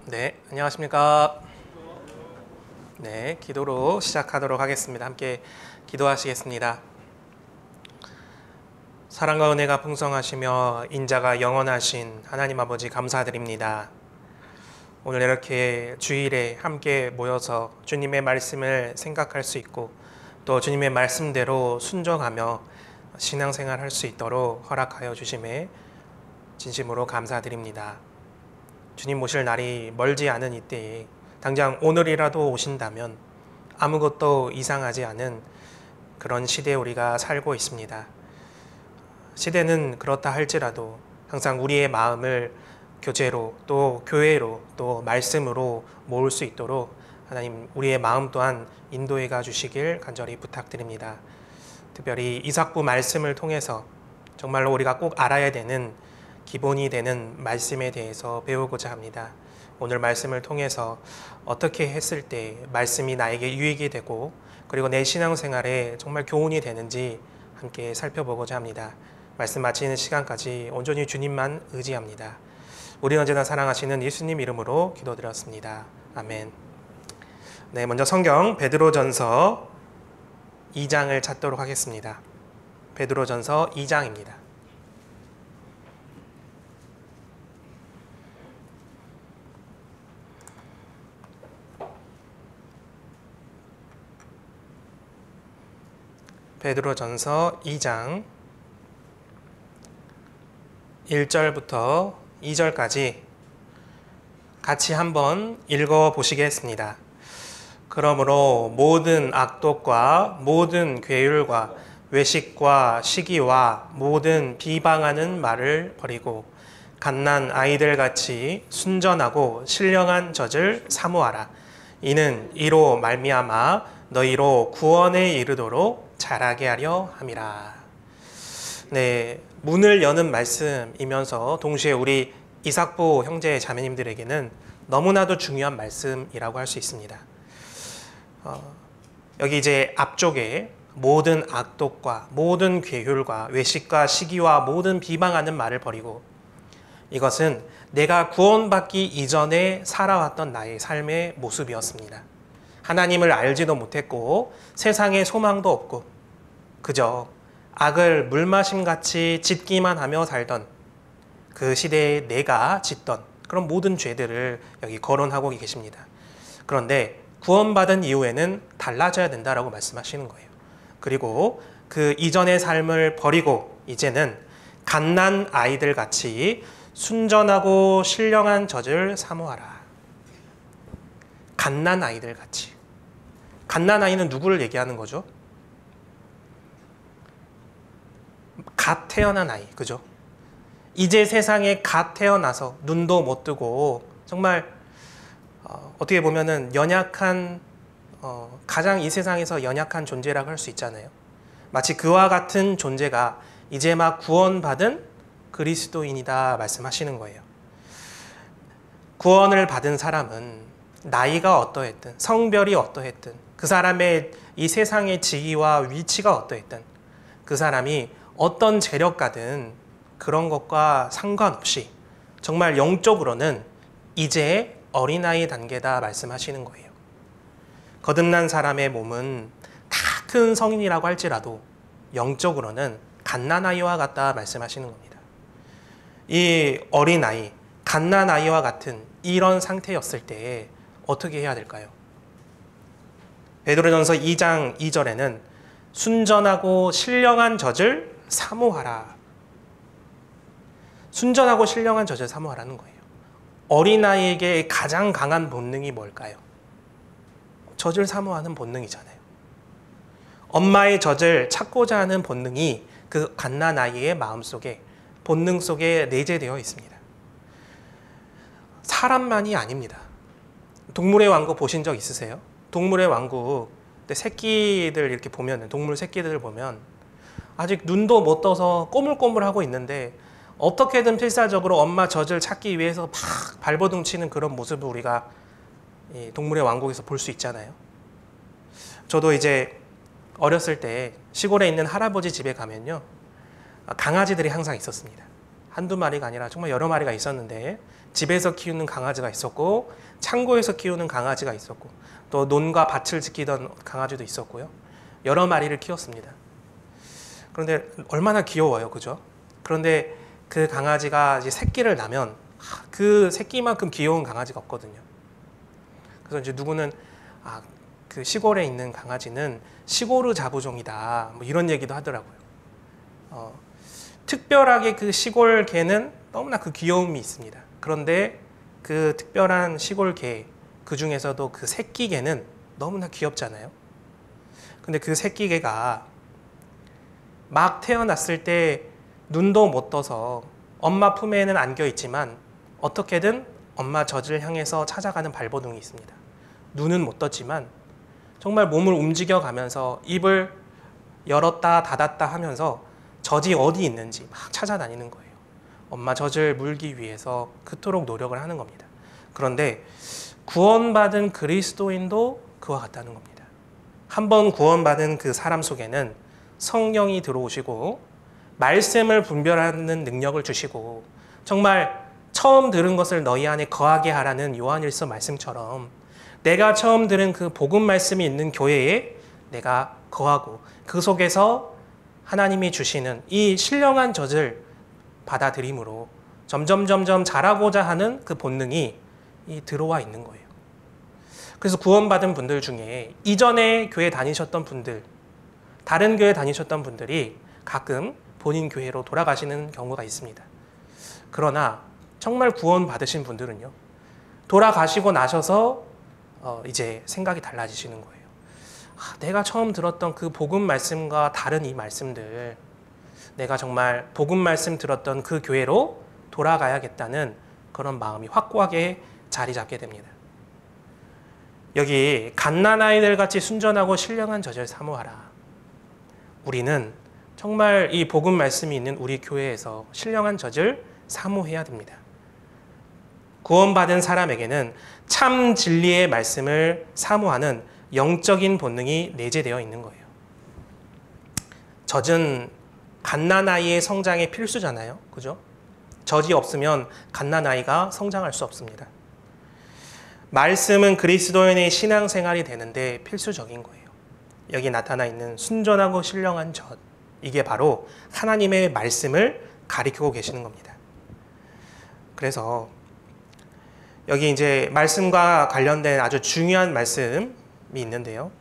네, 안녕하십니까. 네, 기도로 시작하도록 하겠습니다. 함께 기도하시겠습니다. 사랑과 은혜가 풍성하시며 인자가 영원하신 하나님 아버지 감사드립니다. 오늘 이렇게 주일에 함께 모여서 주님의 말씀을 생각할 수 있고 또 주님의 말씀대로 순종하며 신앙생활 할 수 있도록 허락하여 주심에 진심으로 감사드립니다. 주님 오실 날이 멀지 않은 이때에 당장 오늘이라도 오신다면 아무것도 이상하지 않은 그런 시대에 우리가 살고 있습니다. 시대는 그렇다 할지라도 항상 우리의 마음을 교제로 또 교회로 또 말씀으로 모을 수 있도록 하나님 우리의 마음 또한 인도해 가 주시길 간절히 부탁드립니다. 특별히 이삭부 말씀을 통해서 정말로 우리가 꼭 알아야 되는 기본이 되는 말씀에 대해서 배우고자 합니다. 오늘 말씀을 통해서 어떻게 했을 때 말씀이 나에게 유익이 되고 그리고 내 신앙생활에 정말 교훈이 되는지 함께 살펴보고자 합니다. 말씀 마치는 시간까지 온전히 주님만 의지합니다. 우리 언제나 사랑하시는 예수님 이름으로 기도드렸습니다. 아멘. 네, 먼저 성경 베드로전서 2장을 찾도록 하겠습니다. 베드로전서 2장입니다. 베드로전서 2장 1절부터 2절까지 같이 한번 읽어보시겠습니다. 그러므로 모든 악독과 모든 괴율과 외식과 시기와 모든 비방하는 말을 버리고 갓난 아이들같이 순전하고 신령한 젖을 사모하라. 이는 이로 말미암아 너희로 구원에 이르도록 자라게 하려 함이라. 네, 문을 여는 말씀이면서 동시에 우리 이삭부 형제 자매님들에게는 너무나도 중요한 말씀이라고 할 수 있습니다. 여기 이제 앞쪽에 모든 악독과 모든 괴율과 외식과 시기와 모든 비방하는 말을 버리고, 이것은 내가 구원받기 이전에 살아왔던 나의 삶의 모습이었습니다. 하나님을 알지도 못했고 세상에 소망도 없고 그저 악을 물마심같이 짓기만 하며 살던 그 시대에 내가 짓던 그런 모든 죄들을 여기 거론하고 계십니다. 그런데 구원받은 이후에는 달라져야 된다라고 말씀하시는 거예요. 그리고 그 이전의 삶을 버리고 이제는 갓난 아이들 같이 순전하고 신령한 젖을 사모하라. 갓난 아이들 같이. 갓난 아이는 누구를 얘기하는 거죠? 갓 태어난 아이, 그죠? 이제 세상에 갓 태어나서 눈도 못 뜨고 정말 어떻게 보면은 연약한 가장 이 세상에서 연약한 존재라고 할 수 있잖아요. 마치 그와 같은 존재가 이제 막 구원받은 그리스도인이다 말씀하시는 거예요. 구원을 받은 사람은 나이가 어떠했든 성별이 어떠했든 그 사람의 이 세상의 지위와 위치가 어떠했든 그 사람이 어떤 재력가든 그런 것과 상관없이 정말 영적으로는 이제 어린아이 단계다 말씀하시는 거예요. 거듭난 사람의 몸은 다 큰 성인이라고 할지라도 영적으로는 갓난아이와 같다 말씀하시는 겁니다. 이 어린아이, 갓난아이와 같은 이런 상태였을 때 어떻게 해야 될까요? 베드로전서 2장 2절에는 순전하고 신령한 젖을 사모하라. 순전하고 신령한 젖을 사모하라는 거예요. 어린아이에게 가장 강한 본능이 뭘까요? 젖을 사모하는 본능이잖아요. 엄마의 젖을 찾고자 하는 본능이 그 갓난아이의 마음속에, 본능 속에 내재되어 있습니다. 사람만이 아닙니다. 동물의 왕국 보신 적 있으세요? 동물의 왕국 새끼들 이렇게 보면, 동물 새끼들을 보면 아직 눈도 못 떠서 꼬물꼬물하고 있는데 어떻게든 필사적으로 엄마 젖을 찾기 위해서 막 발버둥 치는 그런 모습을 우리가 동물의 왕국에서 볼 수 있잖아요. 저도 이제 어렸을 때 시골에 있는 할아버지 집에 가면요, 강아지들이 항상 있었습니다. 한두 마리가 아니라 정말 여러 마리가 있었는데 집에서 키우는 강아지가 있었고 창고에서 키우는 강아지가 있었고 또 논과 밭을 지키던 강아지도 있었고요. 여러 마리를 키웠습니다. 그런데 얼마나 귀여워요. 그죠? 그런데 그 강아지가 이제 새끼를 낳으면 그 새끼만큼 귀여운 강아지가 없거든요. 그래서 이제 누구는 그 시골에 있는 강아지는 시골의 자부종이다. 뭐 이런 얘기도 하더라고요. 특별하게 그 시골 개는 너무나 그 귀여움이 있습니다. 그런데 그 특별한 시골 개, 그 중에서도 그 새끼 개는 너무나 귀엽잖아요. 근데 그 새끼 개가 막 태어났을 때 눈도 못 떠서 엄마 품에는 안겨 있지만 어떻게든 엄마 젖을 향해서 찾아가는 발버둥이 있습니다. 눈은 못 떴지만 정말 몸을 움직여 가면서 입을 열었다 닫았다 하면서 젖이 어디 있는지 막 찾아다니는 거예요. 엄마 젖을 물기 위해서 그토록 노력을 하는 겁니다. 그런데 구원받은 그리스도인도 그와 같다는 겁니다. 한번 구원받은 그 사람 속에는 성령이 들어오시고 말씀을 분별하는 능력을 주시고 정말 처음 들은 것을 너희 안에 거하게 하라는 요한일서 말씀처럼 내가 처음 들은 그 복음 말씀이 있는 교회에 내가 거하고 그 속에서 하나님이 주시는 이 신령한 젖을 받아들임으로 점점 자라고자 하는 그 본능이 들어와 있는 거예요. 그래서 구원받은 분들 중에 이전에 교회 다니셨던 분들, 다른 교회 다니셨던 분들이 가끔 본인 교회로 돌아가시는 경우가 있습니다. 그러나 정말 구원받으신 분들은요, 돌아가시고 나셔서 이제 생각이 달라지시는 거예요. 내가 처음 들었던 그 복음 말씀과 다른 이 말씀들, 내가 정말 복음 말씀 들었던 그 교회로 돌아가야겠다는 그런 마음이 확고하게 자리 잡게 됩니다. 여기 갓난아이들 같이 순전하고 신령한 젖을 사모하라. 우리는 정말 이 복음 말씀이 있는 우리 교회에서 신령한 젖을 사모해야 됩니다. 구원받은 사람에게는 참 진리의 말씀을 사모하는 영적인 본능이 내재되어 있는 거예요. 젖은 갓난아이의 성장에 필수잖아요. 그죠? 젖이 없으면 갓난아이가 성장할 수 없습니다. 말씀은 그리스도인의 신앙생활이 되는데 필수적인 거예요. 여기 나타나 있는 순전하고 신령한 젖, 이게 바로 하나님의 말씀을 가리키고 계시는 겁니다. 그래서 여기 이제 말씀과 관련된 아주 중요한 말씀이 있는데요.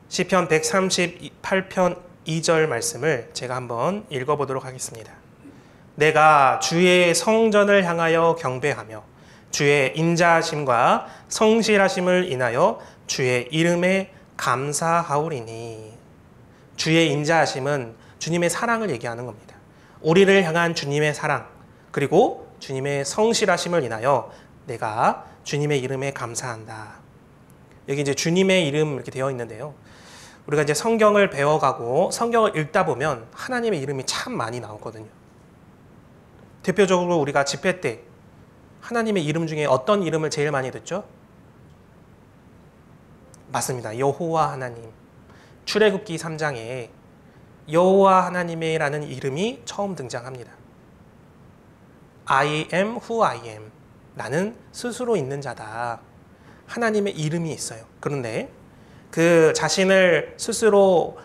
시편 138편 2절 말씀을 제가 한번 읽어보도록 하겠습니다. 내가 주의 성전을 향하여 경배하며 주의 인자하심과 성실하심을 인하여 주의 이름에 감사하오리니. 주의 인자하심은 주님의 사랑을 얘기하는 겁니다. 우리를 향한 주님의 사랑, 그리고 주님의 성실하심을 인하여 내가 주님의 이름에 감사한다. 여기 이제 주님의 이름 이렇게 되어 있는데요. 우리가 이제 성경을 배워가고 성경을 읽다 보면 하나님의 이름이 참 많이 나오거든요. 대표적으로 우리가 집회 때 하나님의 이름 중에 어떤 이름을 제일 많이 듣죠? 맞습니다. 여호와 하나님. 출애굽기 3장에 여호와 하나님이라는 이름이 처음 등장합니다. I am who I am. 나는 스스로 있는 자다. 하나님의 이름이 있어요. 그런데 그 자신을 스스로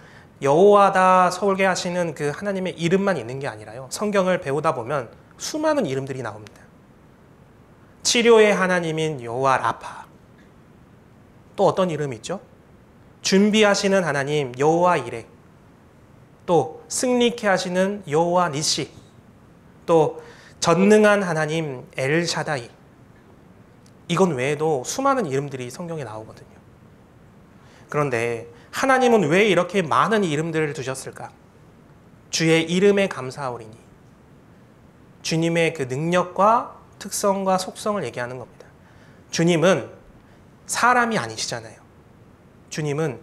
여호와다 설계하시는 그 하나님의 이름만 있는 게 아니라요. 성경을 배우다 보면 수많은 이름들이 나옵니다. 치료의 하나님인 여호와 라파. 또 어떤 이름이 있죠? 준비하시는 하나님 여호와 이레. 또 승리케 하시는 여호와 니시. 또 전능한 하나님 엘샤다이. 이건 외에도 수많은 이름들이 성경에 나오거든요. 그런데 하나님은 왜 이렇게 많은 이름들을 두셨을까? 주의 이름에 감사하오리니. 주님의 그 능력과 특성과 속성을 얘기하는 겁니다. 주님은 사람이 아니시잖아요. 주님은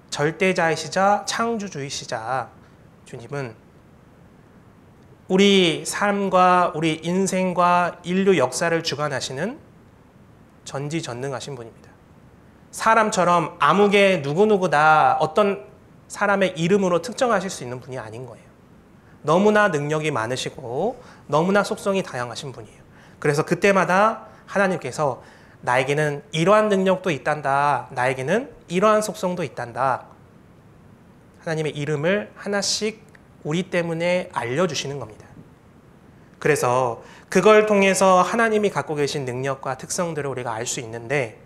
절대자이시자 창조주이시자 주님은 우리 삶과 우리 인생과 인류 역사를 주관하시는 전지전능하신 분입니다. 사람처럼 아무개 누구누구다 어떤 사람의 이름으로 특정하실 수 있는 분이 아닌 거예요. 너무나 능력이 많으시고 너무나 속성이 다양하신 분이에요. 그래서 그때마다 하나님께서 나에게는 이러한 능력도 있단다. 나에게는 이러한 속성도 있단다. 하나님의 이름을 하나씩 우리 때문에 알려주시는 겁니다. 그래서 그걸 통해서 하나님이 갖고 계신 능력과 특성들을 우리가 알 수 있는데,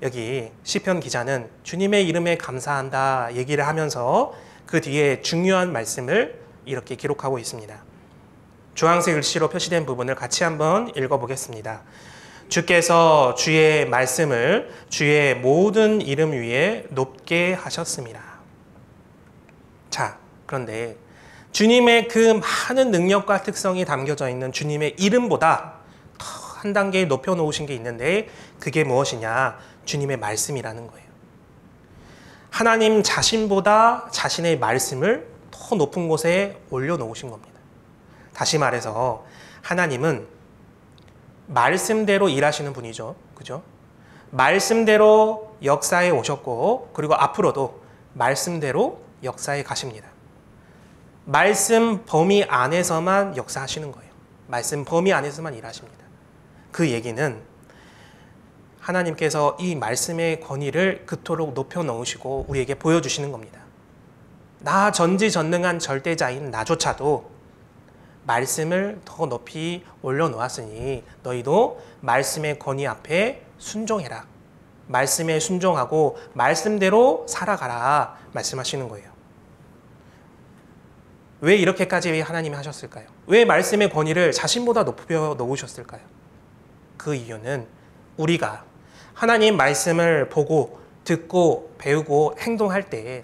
여기 시편 기자는 주님의 이름에 감사한다 얘기를 하면서 그 뒤에 중요한 말씀을 이렇게 기록하고 있습니다. 주황색 글씨로 표시된 부분을 같이 한번 읽어보겠습니다. 주께서 주의 말씀을 주의 모든 이름 위에 높게 하셨습니다. 자, 그런데 주님의 그 많은 능력과 특성이 담겨져 있는 주님의 이름보다 더 한 단계 높여 놓으신 게 있는데, 그게 무엇이냐? 주님의 말씀이라는 거예요. 하나님 자신보다 자신의 말씀을 더 높은 곳에 올려놓으신 겁니다. 다시 말해서 하나님은 말씀대로 일하시는 분이죠. 그죠? 말씀대로 역사에 오셨고, 그리고 앞으로도 말씀대로 역사에 가십니다. 말씀 범위 안에서만 역사하시는 거예요. 말씀 범위 안에서만 일하십니다. 그 얘기는 하나님께서 이 말씀의 권위를 그토록 높여 놓으시고 우리에게 보여주시는 겁니다. 나 전지전능한 절대자인 나조차도 말씀을 더 높이 올려놓았으니 너희도 말씀의 권위 앞에 순종해라. 말씀에 순종하고 말씀대로 살아가라 말씀하시는 거예요. 왜 이렇게까지 하나님이 하셨을까요? 왜 말씀의 권위를 자신보다 높여 놓으셨을까요? 그 이유는 우리가 하나님 말씀을 보고 듣고 배우고 행동할 때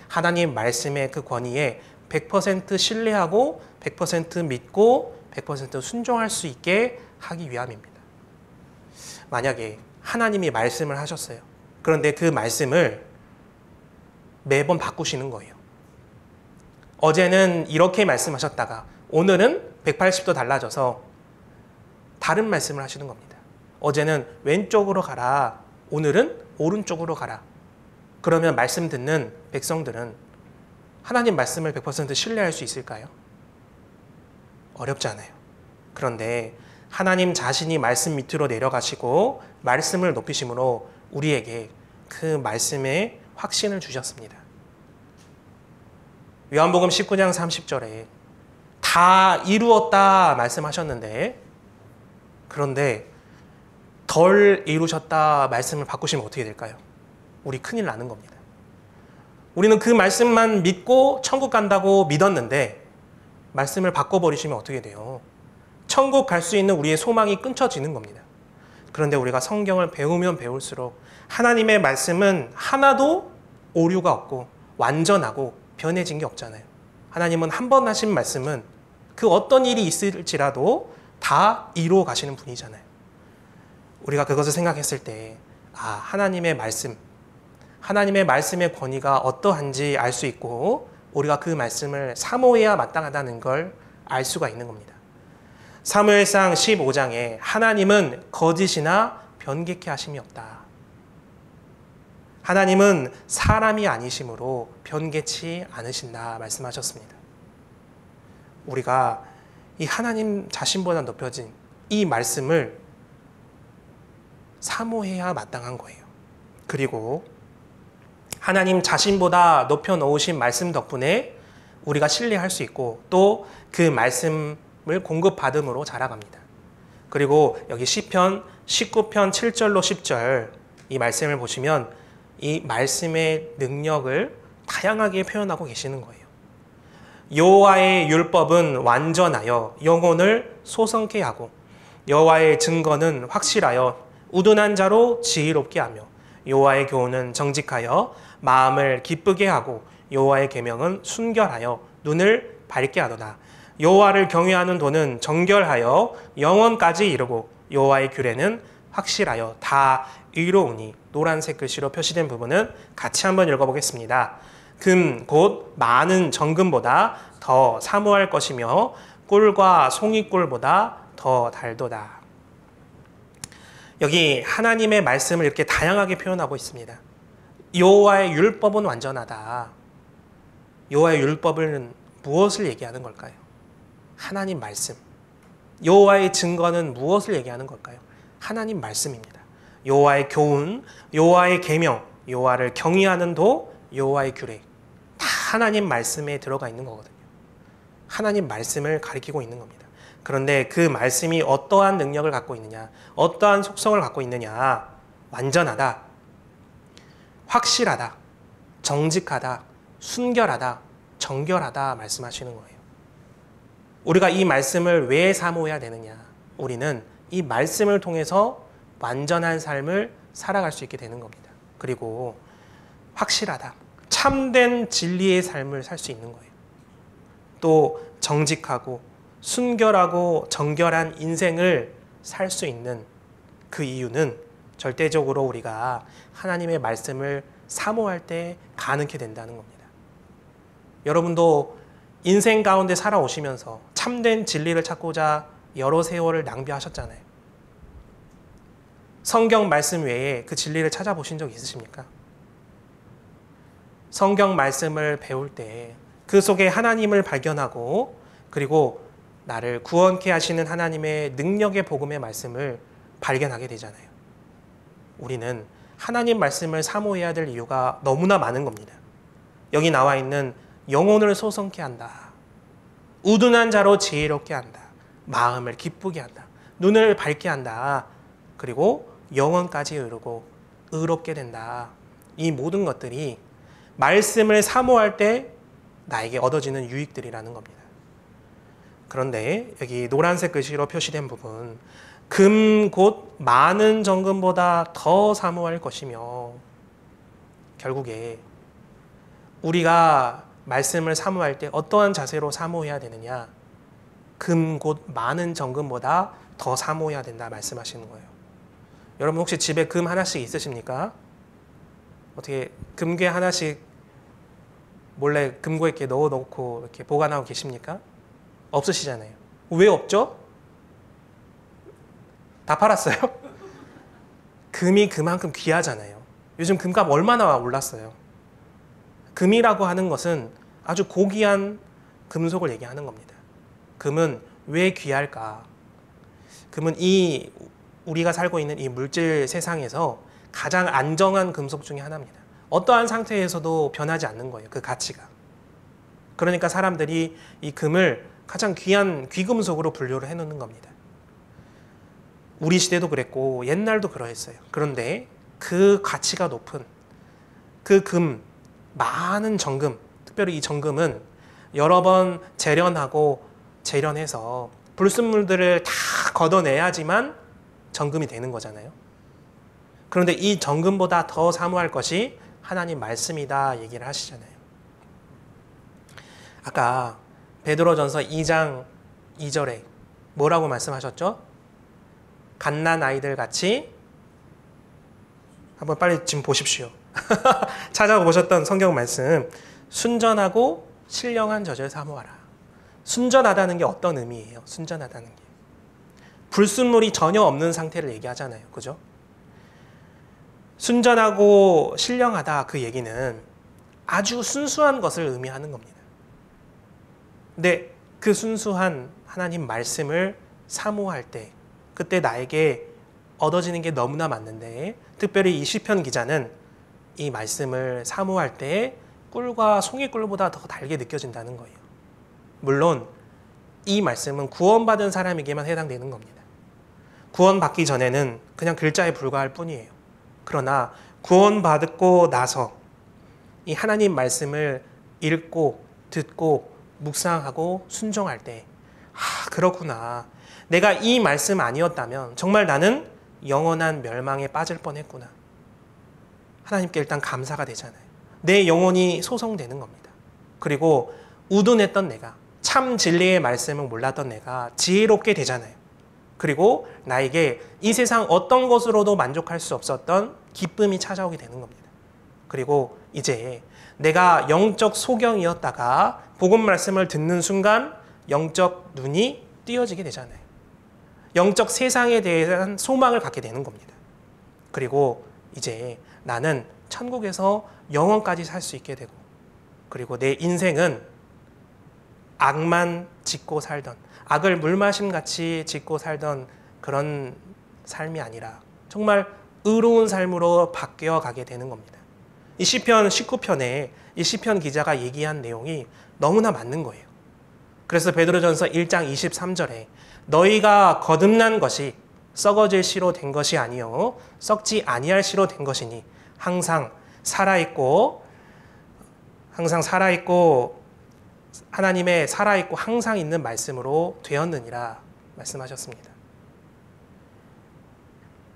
하나님 말씀의 그 권위에 100% 신뢰하고 100% 믿고 100% 순종할 수 있게 하기 위함입니다. 만약에 하나님이 말씀을 하셨어요. 그런데 그 말씀을 매번 바꾸시는 거예요. 어제는 이렇게 말씀하셨다가 오늘은 180도 달라져서 다른 말씀을 하시는 겁니다. 어제는 왼쪽으로 가라. 오늘은 오른쪽으로 가라. 그러면 말씀 듣는 백성들은 하나님 말씀을 100% 신뢰할 수 있을까요? 어렵지 않아요. 그런데 하나님 자신이 말씀 밑으로 내려가시고 말씀을 높이심으로 우리에게 그 말씀의 확신을 주셨습니다. 요한복음 19장 30절에 다 이루었다 말씀하셨는데, 그런데 덜 이루셨다 말씀을 바꾸시면 어떻게 될까요? 우리 큰일 나는 겁니다. 우리는 그 말씀만 믿고 천국 간다고 믿었는데 말씀을 바꿔버리시면 어떻게 돼요? 천국 갈 수 있는 우리의 소망이 끊쳐지는 겁니다. 그런데 우리가 성경을 배우면 배울수록 하나님의 말씀은 하나도 오류가 없고 완전하고 변해진 게 없잖아요. 하나님은 한 번 하신 말씀은 그 어떤 일이 있을지라도 다 이루어 가시는 분이잖아요. 우리가 그것을 생각했을 때 하나님의 말씀, 하나님의 말씀의 권위가 어떠한지 알 수 있고 우리가 그 말씀을 사모해야 마땅하다는 걸 알 수가 있는 겁니다. 사무엘상 15장에 하나님은 거짓이나 변개케 하심이 없다. 하나님은 사람이 아니심으로 변개치 않으신다 말씀하셨습니다. 우리가 이 하나님 자신보다 높여진 이 말씀을 사모해야 마땅한 거예요. 그리고 하나님 자신보다 높여 놓으신 말씀 덕분에 우리가 신뢰할 수 있고 또 그 말씀을 공급받음으로 자라갑니다. 그리고 여기 시편 19편 7절로 10절 이 말씀을 보시면 이 말씀의 능력을 다양하게 표현하고 계시는 거예요. 여호와의 율법은 완전하여 영혼을 소성케 하고 여호와의 증거는 확실하여 우둔한 자로 지혜롭게 하며 여호와의 교훈은 정직하여 마음을 기쁘게 하고 여호와의 계명은 순결하여 눈을 밝게 하도다. 여호와를 경외하는 도는 정결하여 영원까지 이르고 여호와의 규례는 확실하여 다 의로우니. 노란색 글씨로 표시된 부분은 같이 한번 읽어보겠습니다. 금 곧 많은 정금보다 더 사모할 것이며 꿀과 송이꿀보다 더 달도다. 여기 하나님의 말씀을 이렇게 다양하게 표현하고 있습니다. 여호와의 율법은 완전하다. 여호와의 율법은 무엇을 얘기하는 걸까요? 하나님 말씀. 여호와의 증거는 무엇을 얘기하는 걸까요? 하나님 말씀입니다. 여호와의 교훈, 여호와의 계명, 여호와를 경외하는 도, 여호와의 규례. 다 하나님 말씀에 들어가 있는 거거든요. 하나님 말씀을 가리키고 있는 겁니다. 그런데 그 말씀이 어떠한 능력을 갖고 있느냐, 어떠한 속성을 갖고 있느냐, 완전하다, 확실하다, 정직하다, 순결하다, 정결하다 말씀하시는 거예요. 우리가 이 말씀을 왜 사모해야 되느냐? 우리는 이 말씀을 통해서 완전한 삶을 살아갈 수 있게 되는 겁니다. 그리고 확실하다, 참된 진리의 삶을 살 수 있는 거예요. 또 정직하고 순결하고 정결한 인생을 살 수 있는 그 이유는 절대적으로 우리가 하나님의 말씀을 사모할 때 가능케 된다는 겁니다. 여러분도 인생 가운데 살아오시면서 참된 진리를 찾고자 여러 세월을 낭비하셨잖아요. 성경 말씀 외에 그 진리를 찾아보신 적 있으십니까? 성경 말씀을 배울 때 그 속에 하나님을 발견하고 그리고 나를 구원케 하시는 하나님의 능력의 복음의 말씀을 발견하게 되잖아요. 우리는 하나님 말씀을 사모해야 될 이유가 너무나 많은 겁니다. 여기 나와 있는 영혼을 소성케 한다. 우둔한 자로 지혜롭게 한다. 마음을 기쁘게 한다. 눈을 밝게 한다. 그리고 영혼까지 이루고 의롭게 된다. 이 모든 것들이 말씀을 사모할 때 나에게 얻어지는 유익들이라는 겁니다. 그런데 여기 노란색 글씨로 표시된 부분, 금 곧 많은 정금보다 더 사모할 것이며, 결국에 우리가 말씀을 사모할 때 어떠한 자세로 사모해야 되느냐? 금 곧 많은 정금보다 더 사모해야 된다 말씀하시는 거예요. 여러분 혹시 집에 금 하나씩 있으십니까? 어떻게 금괴 하나씩 몰래 금고에 이렇게 넣어놓고 이렇게 보관하고 계십니까? 없으시잖아요. 왜 없죠? 다 팔았어요? 금이 그만큼 귀하잖아요. 요즘 금값 얼마나 올랐어요. 금이라고 하는 것은 아주 고귀한 금속을 얘기하는 겁니다. 금은 왜 귀할까? 금은 우리가 살고 있는 이 물질 세상에서 가장 안정한 금속 중에 하나입니다. 어떠한 상태에서도 변하지 않는 거예요. 그 가치가. 그러니까 사람들이 이 금을 가장 귀한 귀금속으로 분류를 해놓는 겁니다. 우리 시대도 그랬고 옛날도 그러했어요. 그런데 그 가치가 높은 그 금, 많은 정금, 특별히 이 정금은 여러 번 재련하고 재련해서 불순물들을 다 걷어내야지만 정금이 되는 거잖아요. 그런데 이 정금보다 더 사모할 것이 하나님 말씀이다 얘기를 하시잖아요. 아까 베드로전서 2장 2절에 뭐라고 말씀하셨죠? 갓난 아이들 같이, 한번 빨리 지금 보십시오. 찾아보셨던 성경 말씀, 순전하고 신령한 젖을 사모하라. 순전하다는 게 어떤 의미예요? 순전하다는 게 불순물이 전혀 없는 상태를 얘기하잖아요. 그죠? 순전하고 신령하다, 그 얘기는 아주 순수한 것을 의미하는 겁니다. 근데 그 순수한 하나님 말씀을 사모할 때 그때 나에게 얻어지는 게 너무나 많은데, 특별히 이 시편 기자는 이 말씀을 사모할 때 꿀과 송이꿀보다 더 달게 느껴진다는 거예요. 물론 이 말씀은 구원받은 사람에게만 해당되는 겁니다. 구원받기 전에는 그냥 글자에 불과할 뿐이에요. 그러나 구원받고 나서 이 하나님 말씀을 읽고 듣고 묵상하고 순종할 때, 그렇구나. 내가 이 말씀 아니었다면 정말 나는 영원한 멸망에 빠질 뻔했구나. 하나님께 일단 감사가 되잖아요. 내 영혼이 소성되는 겁니다. 그리고 우둔했던 내가, 참 진리의 말씀을 몰랐던 내가 지혜롭게 되잖아요. 그리고 나에게 이 세상 어떤 것으로도 만족할 수 없었던 기쁨이 찾아오게 되는 겁니다. 그리고 이제 내가 영적 소경이었다가 복음 말씀을 듣는 순간 영적 눈이 띄어지게 되잖아요. 영적 세상에 대한 소망을 갖게 되는 겁니다. 그리고 이제 나는 천국에서 영원까지 살 수 있게 되고, 그리고 내 인생은 악만 짓고 살던, 악을 물마심같이 짓고 살던 그런 삶이 아니라 정말 의로운 삶으로 바뀌어 가게 되는 겁니다. 이 시편 19편에 이 시편 기자가 얘기한 내용이 너무나 맞는 거예요. 그래서 베드로전서 1장 23절에 너희가 거듭난 것이 썩어질 씨로 된 것이 아니요 썩지 아니할 씨로 된 것이니 항상 살아있고 하나님의 살아있고 항상 있는 말씀으로 되었느니라 말씀하셨습니다.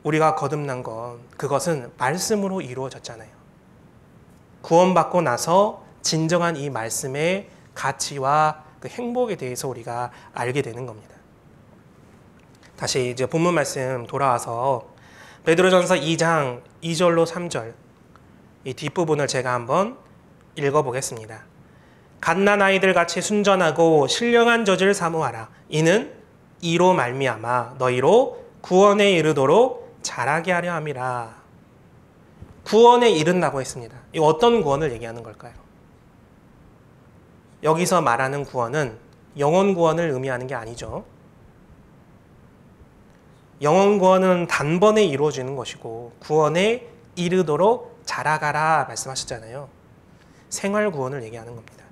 우리가 거듭난 건 그것은 말씀으로 이루어졌잖아요. 구원받고 나서 진정한 이 말씀의 가치와 그 행복에 대해서 우리가 알게 되는 겁니다. 다시 이제 본문 말씀 돌아와서 베드로전서 2장 2절로 3절 이 뒷부분을 제가 한번 읽어보겠습니다. 갓난 아이들 같이 순전하고 신령한 젖을 사모하라. 이는 이로 말미암아 너희로 구원에 이르도록 자라게 하려 함이라. 구원에 이른다고 했습니다. 이 어떤 구원을 얘기하는 걸까요? 여기서 말하는 구원은 영혼 구원을 의미하는 게 아니죠. 영혼 구원은 단번에 이루어지는 것이고 구원에 이르도록 자라가라 말씀하셨잖아요. 생활 구원을 얘기하는 겁니다.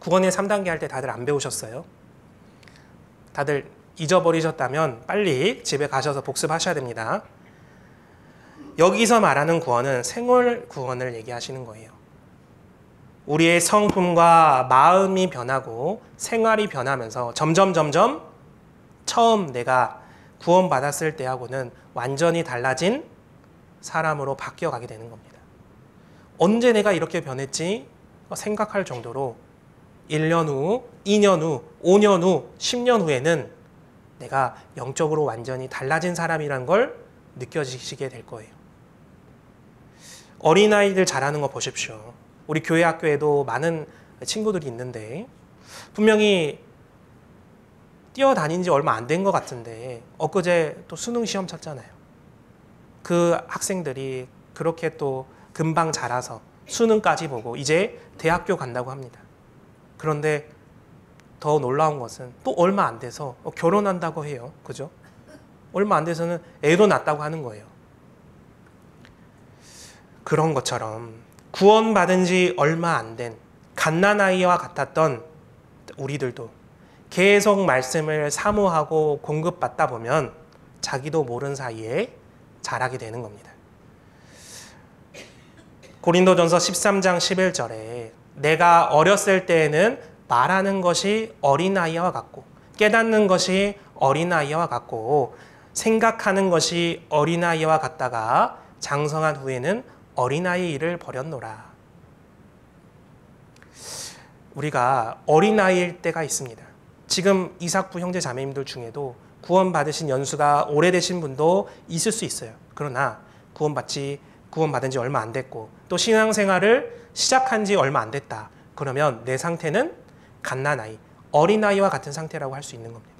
구원의 3단계 할 때 다들 안 배우셨어요? 다들 잊어버리셨다면 빨리 집에 가셔서 복습하셔야 됩니다. 여기서 말하는 구원은 생활 구원을 얘기하시는 거예요. 우리의 성품과 마음이 변하고 생활이 변하면서 점점 처음 내가 구원받았을 때하고는 완전히 달라진 사람으로 바뀌어가게 되는 겁니다. 언제 내가 이렇게 변했지 생각할 정도로 1년 후, 2년 후, 5년 후, 10년 후에는 내가 영적으로 완전히 달라진 사람이란 걸 느껴지시게 될 거예요. 어린아이들 잘하는 거 보십시오. 우리 교회 학교에도 많은 친구들이 있는데 분명히 뛰어다닌 지 얼마 안 된 것 같은데 엊그제 또 수능 시험 쳤잖아요. 그 학생들이 그렇게 또 금방 자라서 수능까지 보고 이제 대학교 간다고 합니다. 그런데 더 놀라운 것은 또 얼마 안 돼서 결혼한다고 해요. 그죠? 얼마 안 돼서는 애도 낳았다고 하는 거예요. 그런 것처럼 구원받은 지 얼마 안 된 갓난아이와 같았던 우리들도 계속 말씀을 사모하고 공급받다 보면 자기도 모르는 사이에 자라게 되는 겁니다. 고린도전서 13장 11절에 내가 어렸을 때에는 말하는 것이 어린아이와 같고 깨닫는 것이 어린아이와 같고 생각하는 것이 어린아이와 같다가 장성한 후에는 어린아이의 일을 버렸노라. 우리가 어린아이일 때가 있습니다. 지금 이삭부 형제 자매님들 중에도 구원받으신 연수가 오래되신 분도 있을 수 있어요. 그러나 구원받은 지 얼마 안 됐고 또 신앙생활을 시작한 지 얼마 안 됐다. 그러면 내 상태는 갓난아이, 어린아이와 같은 상태라고 할 수 있는 겁니다.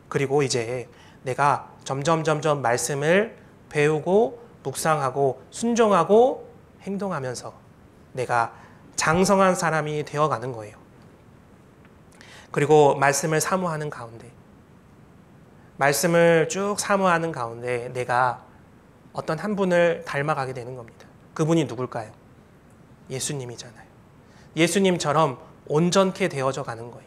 그리고 이제 내가 점점 말씀을 배우고 묵상하고 순종하고 행동하면서 내가 장성한 사람이 되어가는 거예요. 그리고 말씀을 사모하는 가운데 말씀을 쭉 사모하는 가운데 내가 어떤 한 분을 닮아가게 되는 겁니다. 그분이 누굴까요? 예수님이잖아요. 예수님처럼 온전케 되어져 가는 거예요.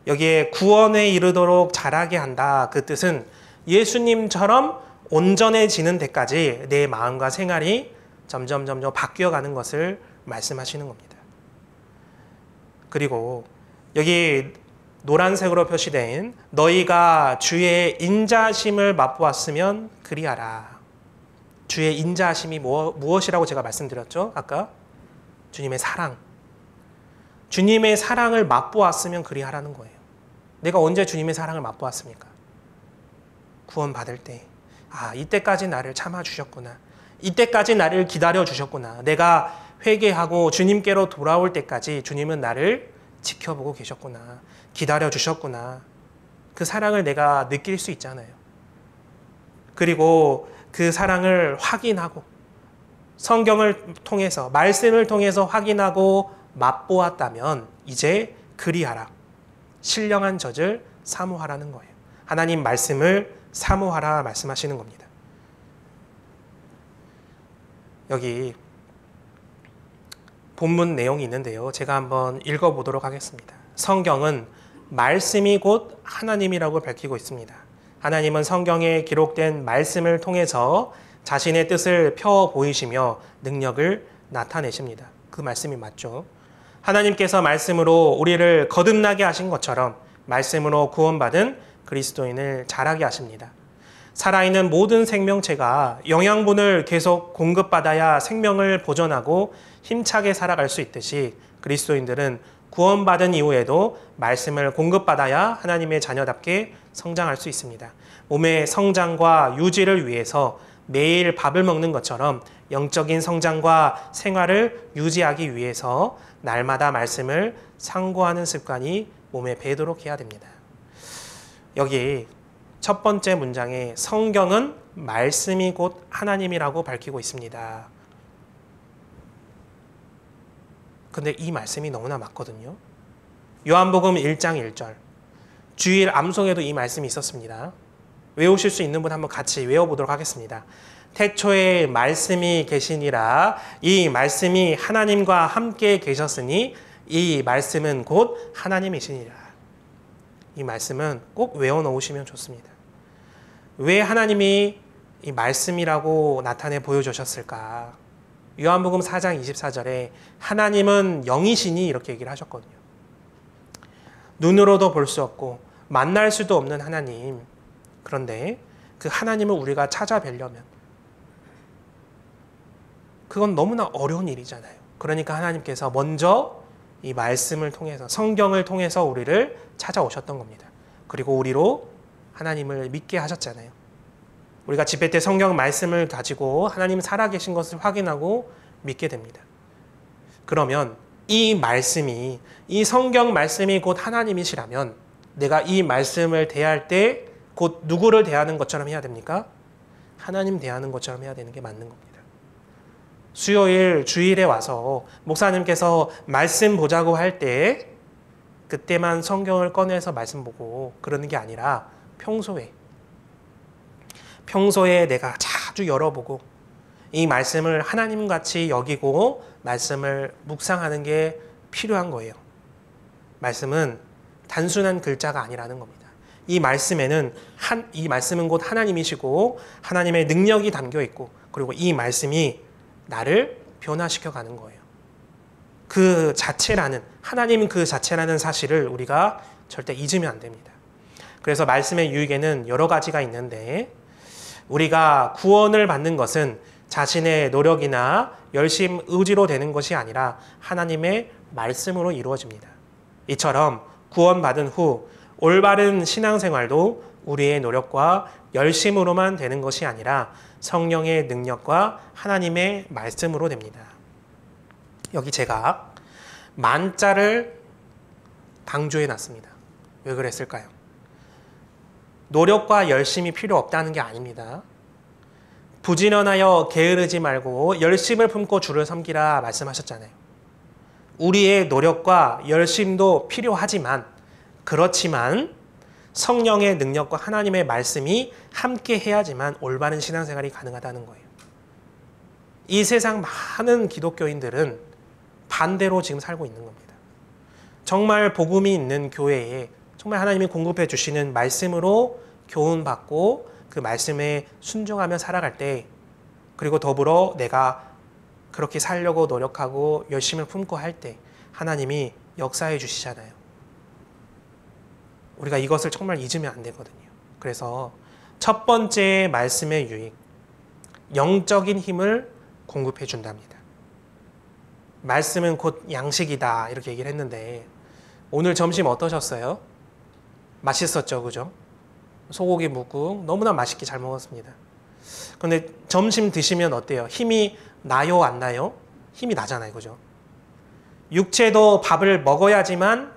여기에 구원에 이르도록 자라게 한다. 그 뜻은 예수님처럼 온전해지는 데까지 내 마음과 생활이 점점 바뀌어가는 것을 말씀하시는 겁니다. 그리고 여기 노란색으로 표시된 너희가 주의 인자심을 맛보았으면 그리하라. 주의 인자심이 무엇이라고 제가 말씀드렸죠? 아까 주님의 사랑. 주님의 사랑을 맛보았으면 그리하라는 거예요. 내가 언제 주님의 사랑을 맛보았습니까? 구원받을 때. 아, 이때까지 나를 참아주셨구나. 이때까지 나를 기다려주셨구나. 내가 회개하고 주님께로 돌아올 때까지 주님은 나를 지켜보고 계셨구나. 기다려주셨구나. 그 사랑을 내가 느낄 수 있잖아요. 그리고 그 사랑을 확인하고 성경을 통해서 말씀을 통해서 확인하고 맛보았다면 이제 그리하라. 신령한 젖을 사모하라는 거예요. 하나님 말씀을 사모하라 말씀하시는 겁니다. 여기 본문 내용이 있는데요. 제가 한번 읽어보도록 하겠습니다. 성경은 말씀이 곧 하나님이라고 밝히고 있습니다. 하나님은 성경에 기록된 말씀을 통해서 자신의 뜻을 펴 보이시며 능력을 나타내십니다. 그 말씀이 맞죠. 하나님께서 말씀으로 우리를 거듭나게 하신 것처럼 말씀으로 구원받은 그리스도인을 자라게 하십니다. 살아있는 모든 생명체가 영양분을 계속 공급받아야 생명을 보존하고 힘차게 살아갈 수 있듯이 그리스도인들은 구원받은 이후에도 말씀을 공급받아야 하나님의 자녀답게 성장할 수 있습니다. 몸의 성장과 유지를 위해서 매일 밥을 먹는 것처럼 영적인 성장과 생활을 유지하기 위해서 날마다 말씀을 상고하는 습관이 몸에 배도록 해야 됩니다. 여기 첫 번째 문장에 성경은 말씀이 곧 하나님이라고 밝히고 있습니다. 근데 이 말씀이 너무나 맞거든요. 요한복음 1장 1절. 주일 암송에도 이 말씀이 있었습니다. 외우실 수 있는 분 한번 같이 외워보도록 하겠습니다. 태초에 말씀이 계시니라. 이 말씀이 하나님과 함께 계셨으니 이 말씀은 곧 하나님이시니라. 이 말씀은 꼭 외워놓으시면 좋습니다. 왜 하나님이 이 말씀이라고 나타내 보여주셨을까? 요한복음 4장 24절에 하나님은 영이시니 이렇게 얘기를 하셨거든요. 눈으로도 볼 수 없고 만날 수도 없는 하나님. 그런데 그 하나님을 우리가 찾아뵈려면 그건 너무나 어려운 일이잖아요. 그러니까 하나님께서 먼저 이 말씀을 통해서 성경을 통해서 우리를 찾아오셨던 겁니다. 그리고 우리로 하나님을 믿게 하셨잖아요. 우리가 집회 때 성경 말씀을 가지고 하나님 살아계신 것을 확인하고 믿게 됩니다. 그러면 이 말씀이, 이 성경 말씀이 곧 하나님이시라면 내가 이 말씀을 대할 때 곧 누구를 대하는 것처럼 해야 됩니까? 하나님 대하는 것처럼 해야 되는 게 맞는 겁니다. 수요일, 주일에 와서 목사님께서 말씀 보자고 할 때 그때만 성경을 꺼내서 말씀 보고 그러는 게 아니라 평소에 내가 자주 열어보고 이 말씀을 하나님같이 여기고 말씀을 묵상하는 게 필요한 거예요. 말씀은 단순한 글자가 아니라는 겁니다. 이 말씀에는 이 말씀은 곧 하나님이시고 하나님의 능력이 담겨 있고 그리고 이 말씀이 나를 변화시켜 가는 거예요. 그 자체라는 하나님 그 자체라는 사실을 우리가 절대 잊으면 안 됩니다. 그래서 말씀의 유익에는 여러 가지가 있는데 우리가 구원을 받는 것은 자신의 노력이나 열심, 의지로 되는 것이 아니라 하나님의 말씀으로 이루어집니다. 이처럼 구원받은 후 올바른 신앙생활도 우리의 노력과 열심으로만 되는 것이 아니라 성령의 능력과 하나님의 말씀으로 됩니다. 여기 제가 만자를 강조해 놨습니다. 왜 그랬을까요? 노력과 열심이 필요 없다는 게 아닙니다. 부지런하여 게으르지 말고 열심을 품고 주를 섬기라 말씀하셨잖아요. 우리의 노력과 열심도 필요하지만 그렇지만 성령의 능력과 하나님의 말씀이 함께 해야지만 올바른 신앙생활이 가능하다는 거예요. 이 세상 많은 기독교인들은 반대로 지금 살고 있는 겁니다. 정말 복음이 있는 교회에 정말 하나님이 공급해 주시는 말씀으로 교훈받고 그 말씀에 순종하며 살아갈 때 그리고 더불어 내가 그렇게 살려고 노력하고 열심을 품고 할 때 하나님이 역사해 주시잖아요. 우리가 이것을 정말 잊으면 안 되거든요. 그래서 첫 번째 말씀의 유익, 영적인 힘을 공급해 준답니다. 말씀은 곧 양식이다 이렇게 얘기를 했는데 오늘 점심 어떠셨어요? 맛있었죠, 그죠? 소고기 묵국 너무나 맛있게 잘 먹었습니다. 그런데 점심 드시면 어때요? 힘이 나요, 안 나요? 힘이 나잖아요, 그죠? 육체도 밥을 먹어야지만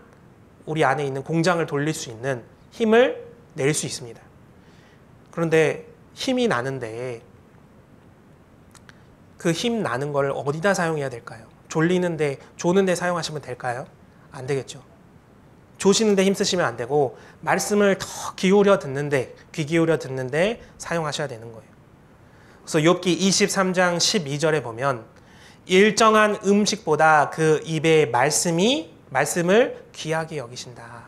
우리 안에 있는 공장을 돌릴 수 있는 힘을 낼 수 있습니다. 그런데 힘이 나는데 그 힘 나는 걸 어디다 사용해야 될까요? 졸리는데 조는데 사용하시면 될까요? 안 되겠죠. 조시는데 힘쓰시면 안 되고 말씀을 더 기울여 듣는데 귀 기울여 듣는데 사용하셔야 되는 거예요. 그래서 욥기 23장 12절에 보면 일정한 음식보다 그 입의 말씀을 귀하게 여기신다.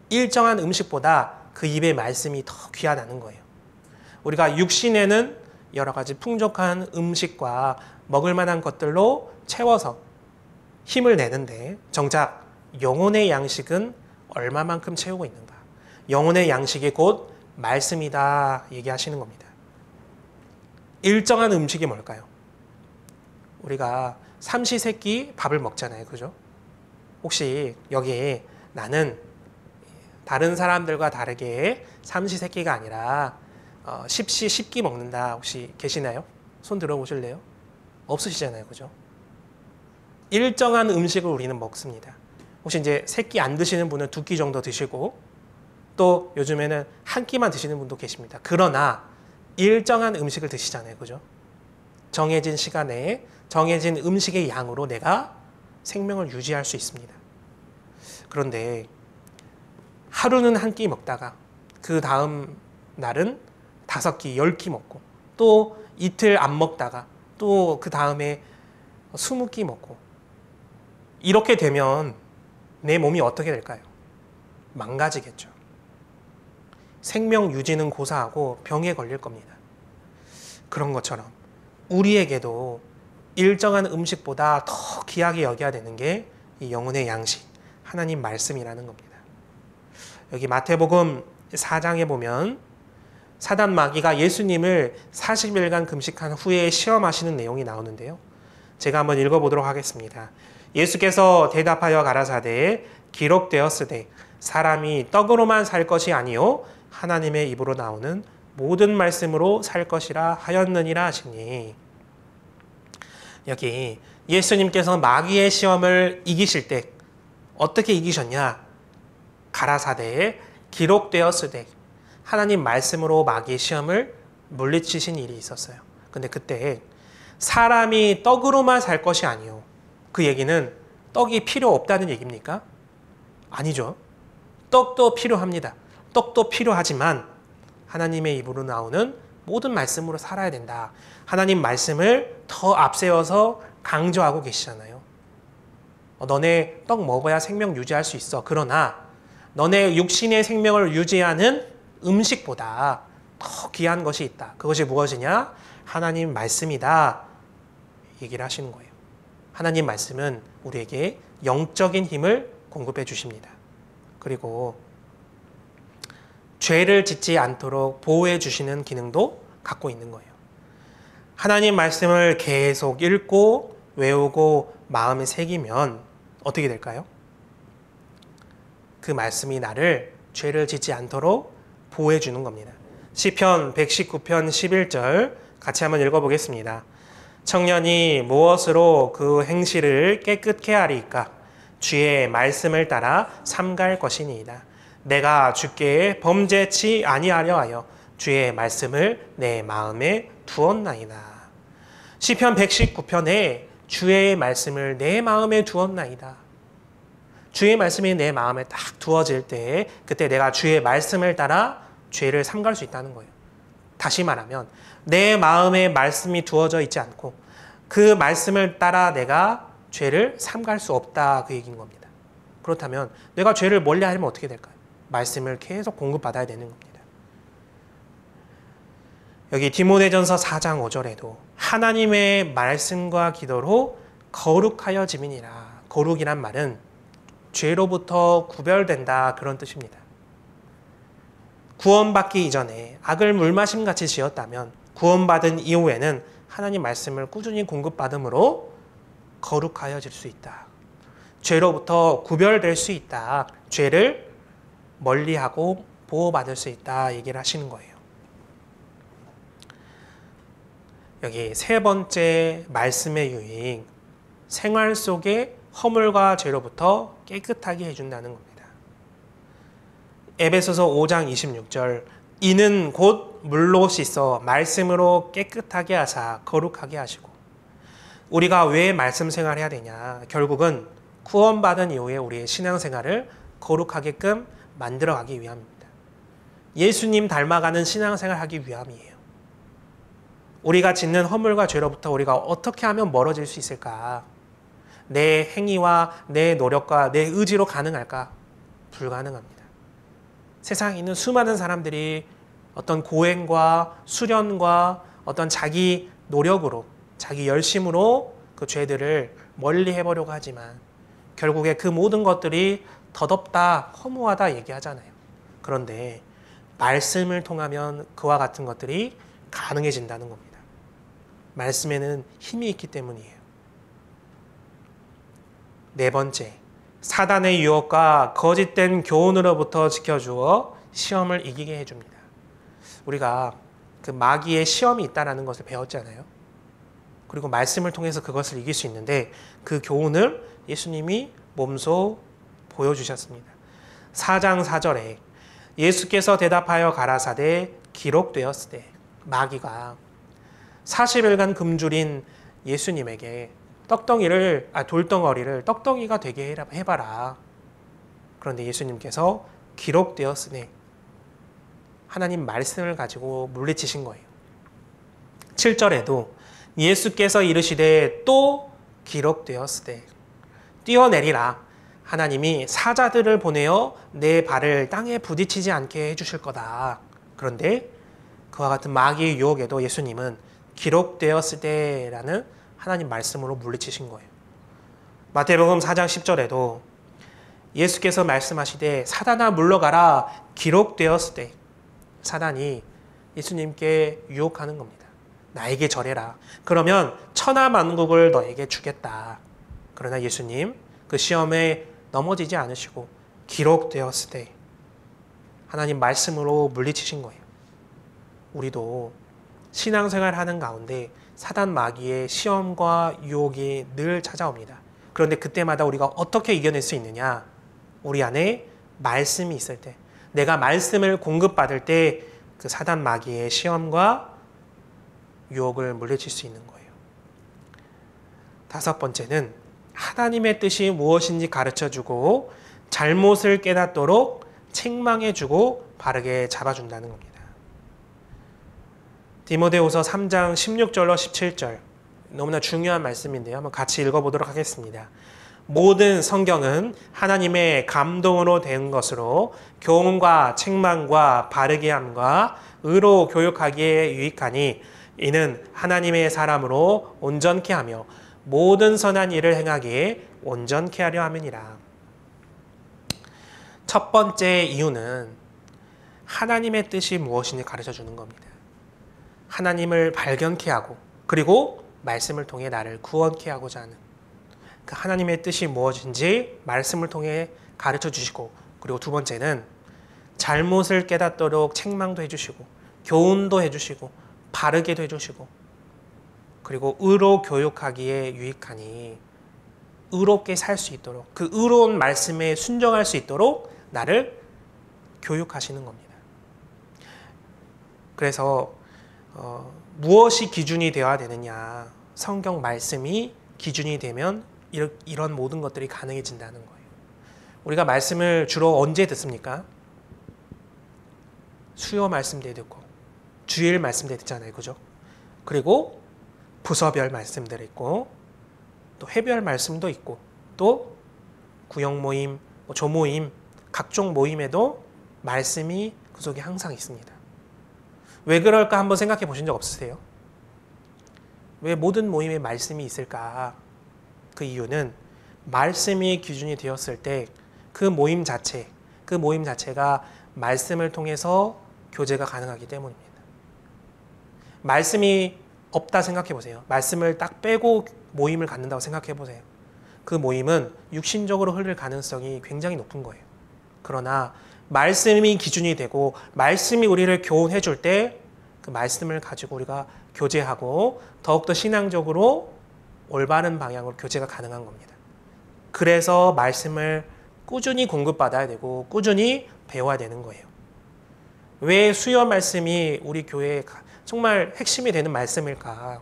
일정한 음식보다 그 입의 말씀이 더 귀하다는 거예요. 우리가 육신에는 여러 가지 풍족한 음식과 먹을 만한 것들로 채워서 힘을 내는데 정작 영혼의 양식은 얼마만큼 채우고 있는가? 영혼의 양식이 곧 말씀이다 얘기하시는 겁니다. 일정한 음식이 뭘까요? 우리가 삼시세끼 밥을 먹잖아요. 그죠? 혹시 여기에 나는 다른 사람들과 다르게 삼시세끼가 아니라 십시 십끼 먹는다 혹시 계시나요? 손 들어보실래요? 없으시잖아요. 그죠? 일정한 음식을 우리는 먹습니다. 혹시 이제 세 끼 안 드시는 분은 두 끼 정도 드시고 또 요즘에는 한 끼만 드시는 분도 계십니다. 그러나 일정한 음식을 드시잖아요. 그죠? 정해진 시간에 정해진 음식의 양으로 내가 생명을 유지할 수 있습니다. 그런데 하루는 한 끼 먹다가 그 다음 날은 5끼, 10끼 먹고 또 이틀 안 먹다가 또 그 다음에 20끼 먹고 이렇게 되면 내 몸이 어떻게 될까요? 망가지겠죠. 생명 유지는 고사하고 병에 걸릴 겁니다. 그런 것처럼 우리에게도 일정한 음식보다 더 귀하게 여겨야 되는 게 이 영혼의 양식, 하나님 말씀이라는 겁니다. 여기 마태복음 4장에 보면 사단 마귀가 예수님을 40일간 금식한 후에 시험하시는 내용이 나오는데요. 제가 한번 읽어보도록 하겠습니다. 예수께서 대답하여 가라사대 기록되었으되 사람이 떡으로만 살 것이 아니요 하나님의 입으로 나오는 모든 말씀으로 살 것이라 하였느니라 하시니, 여기 예수님께서 마귀의 시험을 이기실 때 어떻게 이기셨냐? 가라사대에 기록되었으되 하나님 말씀으로 마귀의 시험을 물리치신 일이 있었어요. 근데 그때 사람이 떡으로만 살 것이 아니요. 그 얘기는 떡이 필요 없다는 얘기입니까? 아니죠. 떡도 필요합니다. 떡도 필요하지만 하나님의 입으로 나오는 모든 말씀으로 살아야 된다. 하나님 말씀을 더 앞세워서 강조하고 계시잖아요. 너네 떡 먹어야 생명 유지할 수 있어. 그러나 너네 육신의 생명을 유지하는 음식보다 더 귀한 것이 있다. 그것이 무엇이냐? 하나님 말씀이다. 얘기를 하시는 거예요. 하나님 말씀은 우리에게 영적인 힘을 공급해 주십니다. 그리고 죄를 짓지 않도록 보호해 주시는 기능도 갖고 있는 거예요. 하나님 말씀을 계속 읽고 외우고 마음에 새기면 어떻게 될까요? 그 말씀이 나를 죄를 짓지 않도록 보호해 주는 겁니다. 시편 119편 11절 같이 한번 읽어보겠습니다. 청년이 무엇으로 그 행실을 깨끗게 하리까? 주의 말씀을 따라 삼갈 것이니이다. 내가 주께 범죄치 아니하려 하여 주의 말씀을 내 마음에 두었나이다. 시편 119편에 주의 말씀을 내 마음에 두었나이다. 주의 말씀이 내 마음에 딱 두어질 때 그때 내가 주의 말씀을 따라 죄를 삼갈 수 있다는 거예요. 다시 말하면 내 마음에 말씀이 두어져 있지 않고 그 말씀을 따라 내가 죄를 삼갈 수 없다, 그 얘기인 겁니다. 그렇다면 내가 죄를 멀리하려면 어떻게 될까요? 말씀을 계속 공급받아야 되는 겁니다. 여기 디모데전서 4장 5절에도 하나님의 말씀과 기도로 거룩하여짐이니라. 거룩이란 말은 죄로부터 구별된다, 그런 뜻입니다. 구원받기 이전에 악을 물마심같이 지었다면 구원받은 이후에는 하나님 말씀을 꾸준히 공급받음으로 거룩하여질 수 있다. 죄로부터 구별될 수 있다. 죄를 멀리하고 보호받을 수 있다 얘기를 하시는 거예요. 여기 세 번째 말씀의 유익, 생활 속의 허물과 죄로부터 깨끗하게 해준다는 겁니다. 에베소서 5장 26절, 이는 곧 물로 씻어 말씀으로 깨끗하게 하사 거룩하게 하시고 우리가 왜 말씀 생활해야 되냐? 결국은 구원받은 이후에 우리의 신앙생활을 거룩하게끔 만들어가기 위함입니다. 예수님 닮아가는 신앙생활을 하기 위함이에요. 우리가 짓는 허물과 죄로부터 우리가 어떻게 하면 멀어질 수 있을까? 내 행위와 내 노력과 내 의지로 가능할까? 불가능합니다. 세상에 있는 수많은 사람들이 어떤 고행과 수련과 어떤 자기 노력으로, 자기 열심으로 그 죄들을 멀리 해보려고 하지만 결국에 그 모든 것들이 덧없다, 허무하다 얘기하잖아요. 그런데 말씀을 통하면 그와 같은 것들이 가능해진다는 겁니다. 말씀에는 힘이 있기 때문이에요. 네 번째, 사단의 유혹과 거짓된 교훈으로부터 지켜주어 시험을 이기게 해줍니다. 우리가 그 마귀의 시험이 있다는 것을 배웠잖아요. 그리고 말씀을 통해서 그것을 이길 수 있는데 그 교훈을 예수님이 몸소 보여주셨습니다. 4장 4절에 예수께서 대답하여 가라사대 기록되었으되, 마귀가 40일간 굶주린 예수님에게 돌덩어리를 떡덩이가 되게 해봐라. 그런데 예수님께서 기록되었으니 하나님 말씀을 가지고 물리치신 거예요. 7절에도 예수께서 이르시되 또 기록되었으되, 뛰어내리라. 하나님이 사자들을 보내어 내 발을 땅에 부딪히지 않게 해주실 거다. 그런데 그와 같은 마귀의 유혹에도 예수님은 기록되었으되라는 하나님 말씀으로 물리치신 거예요. 마태복음 4장 10절에도 예수께서 말씀하시되 사단아 물러가라 기록되었으되, 사단이 예수님께 유혹하는 겁니다. 나에게 절해라. 그러면 천하 만국을 너에게 주겠다. 그러나 예수님 그 시험에 넘어지지 않으시고 기록되었으되 하나님 말씀으로 물리치신 거예요. 우리도 신앙생활하는 가운데 사단 마귀의 시험과 유혹이 늘 찾아옵니다. 그런데 그때마다 우리가 어떻게 이겨낼 수 있느냐? 우리 안에 말씀이 있을 때, 내가 말씀을 공급받을 때 그 사단 마귀의 시험과 유혹을 물리칠 수 있는 거예요. 다섯 번째는 하나님의 뜻이 무엇인지 가르쳐주고 잘못을 깨닫도록 책망해주고 바르게 잡아준다는 겁니다. 디모데후서 3장 16절로 17절, 너무나 중요한 말씀인데요. 한번 같이 읽어보도록 하겠습니다. 모든 성경은 하나님의 감동으로 된 것으로 교훈과 책망과 바르게 함과 의로 교육하기에 유익하니 이는 하나님의 사람으로 온전케 하며 모든 선한 일을 행하기에 온전케 하려 함이니라. 첫 번째 이유는 하나님의 뜻이 무엇인지 가르쳐주는 겁니다. 하나님을 발견케 하고 그리고 말씀을 통해 나를 구원케 하고자 하는 그 하나님의 뜻이 무엇인지 말씀을 통해 가르쳐 주시고, 그리고 두 번째는 잘못을 깨닫도록 책망도 해주시고 교훈도 해주시고 바르게도 해주시고, 그리고 의로 교육하기에 유익하니 의롭게 살 수 있도록, 그 의로운 말씀에 순종할 수 있도록 나를 교육하시는 겁니다. 그래서 무엇이 기준이 되어야 되느냐? 성경 말씀이 기준이 되면 이런 모든 것들이 가능해진다는 거예요. 우리가 말씀을 주로 언제 듣습니까? 수요 말씀 때 듣고 주일 말씀 때 듣잖아요. 그죠? 그리고 부서별 말씀들 있고 또 회별 말씀도 있고 또 구역 모임, 조모임, 각종 모임에도 말씀이 그 속에 항상 있습니다. 왜 그럴까 한번 생각해 보신 적 없으세요? 왜 모든 모임에 말씀이 있을까? 그 이유는 말씀이 기준이 되었을 때 그 모임 자체가 말씀을 통해서 교제가 가능하기 때문입니다. 말씀이 없다 생각해 보세요. 말씀을 딱 빼고 모임을 갖는다고 생각해 보세요. 그 모임은 육신적으로 흐를 가능성이 굉장히 높은 거예요. 그러나 말씀이 기준이 되고 말씀이 우리를 교훈해 줄 때 그 말씀을 가지고 우리가 교제하고 더욱더 신앙적으로 올바른 방향으로 교제가 가능한 겁니다. 그래서 말씀을 꾸준히 공급받아야 되고 꾸준히 배워야 되는 거예요. 왜 수요 말씀이 우리 교회에 정말 핵심이 되는 말씀일까?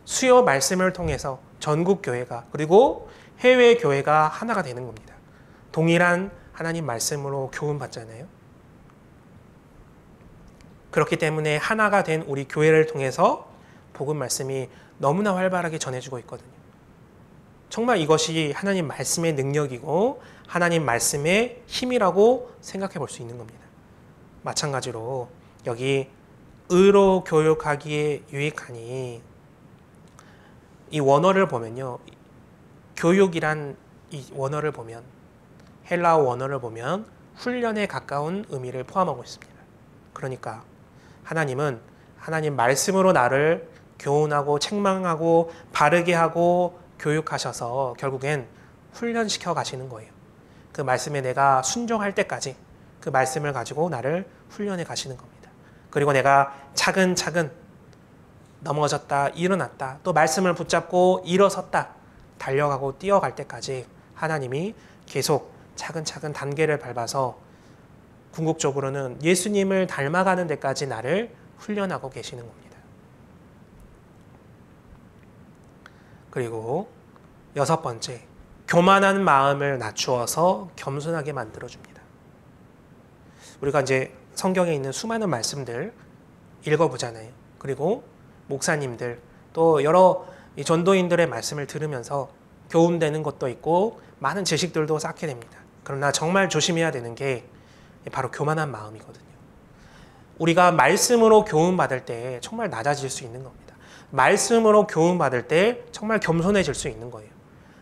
수요 말씀을 통해서 전국 교회가 그리고 해외 교회가 하나가 되는 겁니다. 동일한 하나님 말씀으로 교훈받잖아요. 그렇기 때문에 하나가 된 우리 교회를 통해서 복음 말씀이 너무나 활발하게 전해지고 있거든요. 정말 이것이 하나님 말씀의 능력이고 하나님 말씀의 힘이라고 생각해 볼 수 있는 겁니다. 마찬가지로 여기 의로 교육하기에 유익하니 이 원어를 보면요. 교육이란 이 원어를 보면 헬라어 원어를 보면 훈련에 가까운 의미를 포함하고 있습니다. 그러니까 하나님은 하나님 말씀으로 나를 교훈하고 책망하고 바르게 하고 교육하셔서 결국엔 훈련시켜 가시는 거예요. 그 말씀에 내가 순종할 때까지 그 말씀을 가지고 나를 훈련해 가시는 겁니다. 그리고 내가 차근차근 넘어졌다, 일어났다, 또 말씀을 붙잡고 일어섰다, 달려가고 뛰어갈 때까지 하나님이 계속 차근차근 단계를 밟아서 궁극적으로는 예수님을 닮아가는 데까지 나를 훈련하고 계시는 겁니다. 그리고 6번째, 교만한 마음을 낮추어서 겸손하게 만들어줍니다. 우리가 이제 성경에 있는 수많은 말씀들 읽어보잖아요. 그리고 목사님들 또 여러 전도인들의 말씀을 들으면서 교훈되는 것도 있고 많은 지식들도 쌓게 됩니다. 그러나 정말 조심해야 되는 게 바로 교만한 마음이거든요. 우리가 말씀으로 교훈받을 때 정말 낮아질 수 있는 겁니다. 말씀으로 교훈받을 때 정말 겸손해질 수 있는 거예요.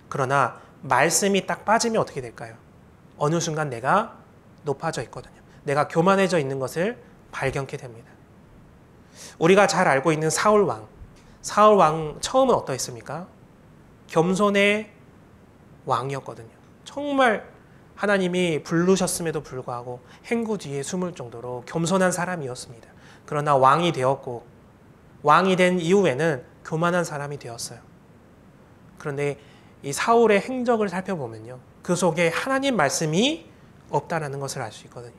그러나 말씀이 딱 빠지면 어떻게 될까요? 어느 순간 내가 높아져 있거든요. 내가 교만해져 있는 것을 발견케 됩니다. 우리가 잘 알고 있는 사울 왕 처음은 어떠했습니까? 겸손의 왕이었거든요. 정말 하나님이 부르셨음에도 불구하고 행구 뒤에 숨을 정도로 겸손한 사람이었습니다. 그러나 왕이 되었고 왕이 된 이후에는 교만한 사람이 되었어요. 그런데 이 사울의 행적을 살펴보면요. 그 속에 하나님 말씀이 없다라는 것을 알 수 있거든요.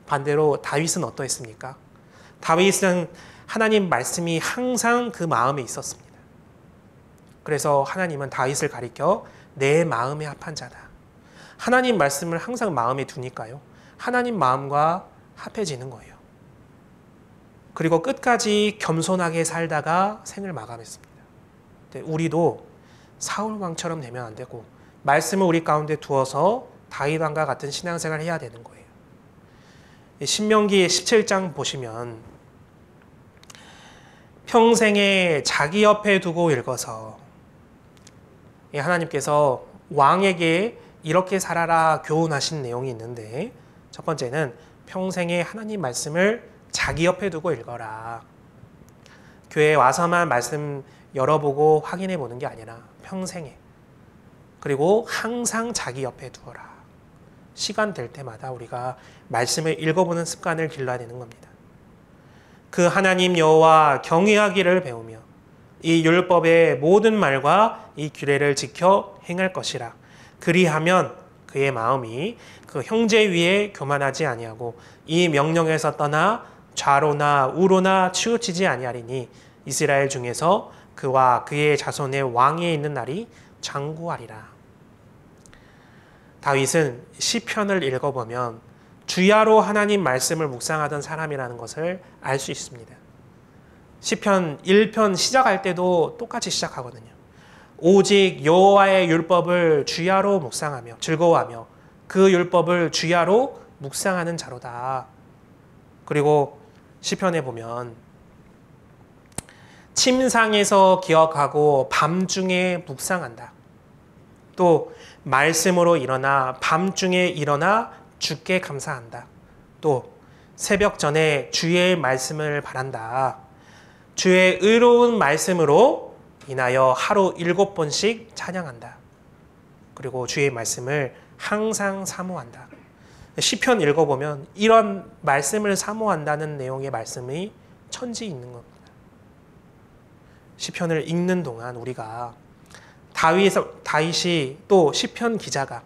반대로 다윗은 어떠했습니까? 다윗은 하나님 말씀이 항상 그 마음에 있었습니다. 그래서 하나님은 다윗을 가리켜 내 마음에 합한 자다. 하나님 말씀을 항상 마음에 두니까요. 하나님 마음과 합해지는 거예요. 그리고 끝까지 겸손하게 살다가 생을 마감했습니다. 우리도 사울 왕처럼 되면 안 되고 말씀을 우리 가운데 두어서 다윗 왕과 같은 신앙생활을 해야 되는 거예요. 신명기 17장 보시면 평생에 자기 옆에 두고 읽어서 하나님께서 왕에게 이렇게 살아라 교훈하신 내용이 있는데 첫 번째는 평생에 하나님 말씀을 자기 옆에 두고 읽어라. 교회에 와서만 말씀 열어보고 확인해 보는 게 아니라 평생에 그리고 항상 자기 옆에 두어라. 시간 될 때마다 우리가 말씀을 읽어보는 습관을 길러야 되는 겁니다. 그 하나님 여호와 경외하기를 배우며 이 율법의 모든 말과 이 규례를 지켜 행할 것이라. 그리하면 그의 마음이 그 형제 위에 교만하지 아니하고 이 명령에서 떠나 좌로나 우로나 치우치지 아니하리니 이스라엘 중에서 그와 그의 자손의 왕위에 있는 날이 장구하리라. 다윗은 시편을 읽어보면 주야로 하나님 말씀을 묵상하던 사람이라는 것을 알 수 있습니다. 시편 1편 시작할 때도 똑같이 시작하거든요. 오직 여호와의 율법을 주야로 묵상하며 즐거워하며 그 율법을 주야로 묵상하는 자로다. 그리고 시편에 보면 침상에서 기억하고 밤중에 묵상한다. 또 말씀으로 일어나 밤중에 일어나 주께 감사한다. 또 새벽 전에 주의 말씀을 바란다. 주의 의로운 말씀으로 인하여 하루 7번씩 찬양한다. 그리고 주의 말씀을 항상 사모한다. 시편 읽어보면 이런 말씀을 사모한다는 내용의 말씀이 천지 있는 겁니다. 시편을 읽는 동안 우리가 다윗이 또 시편 기자가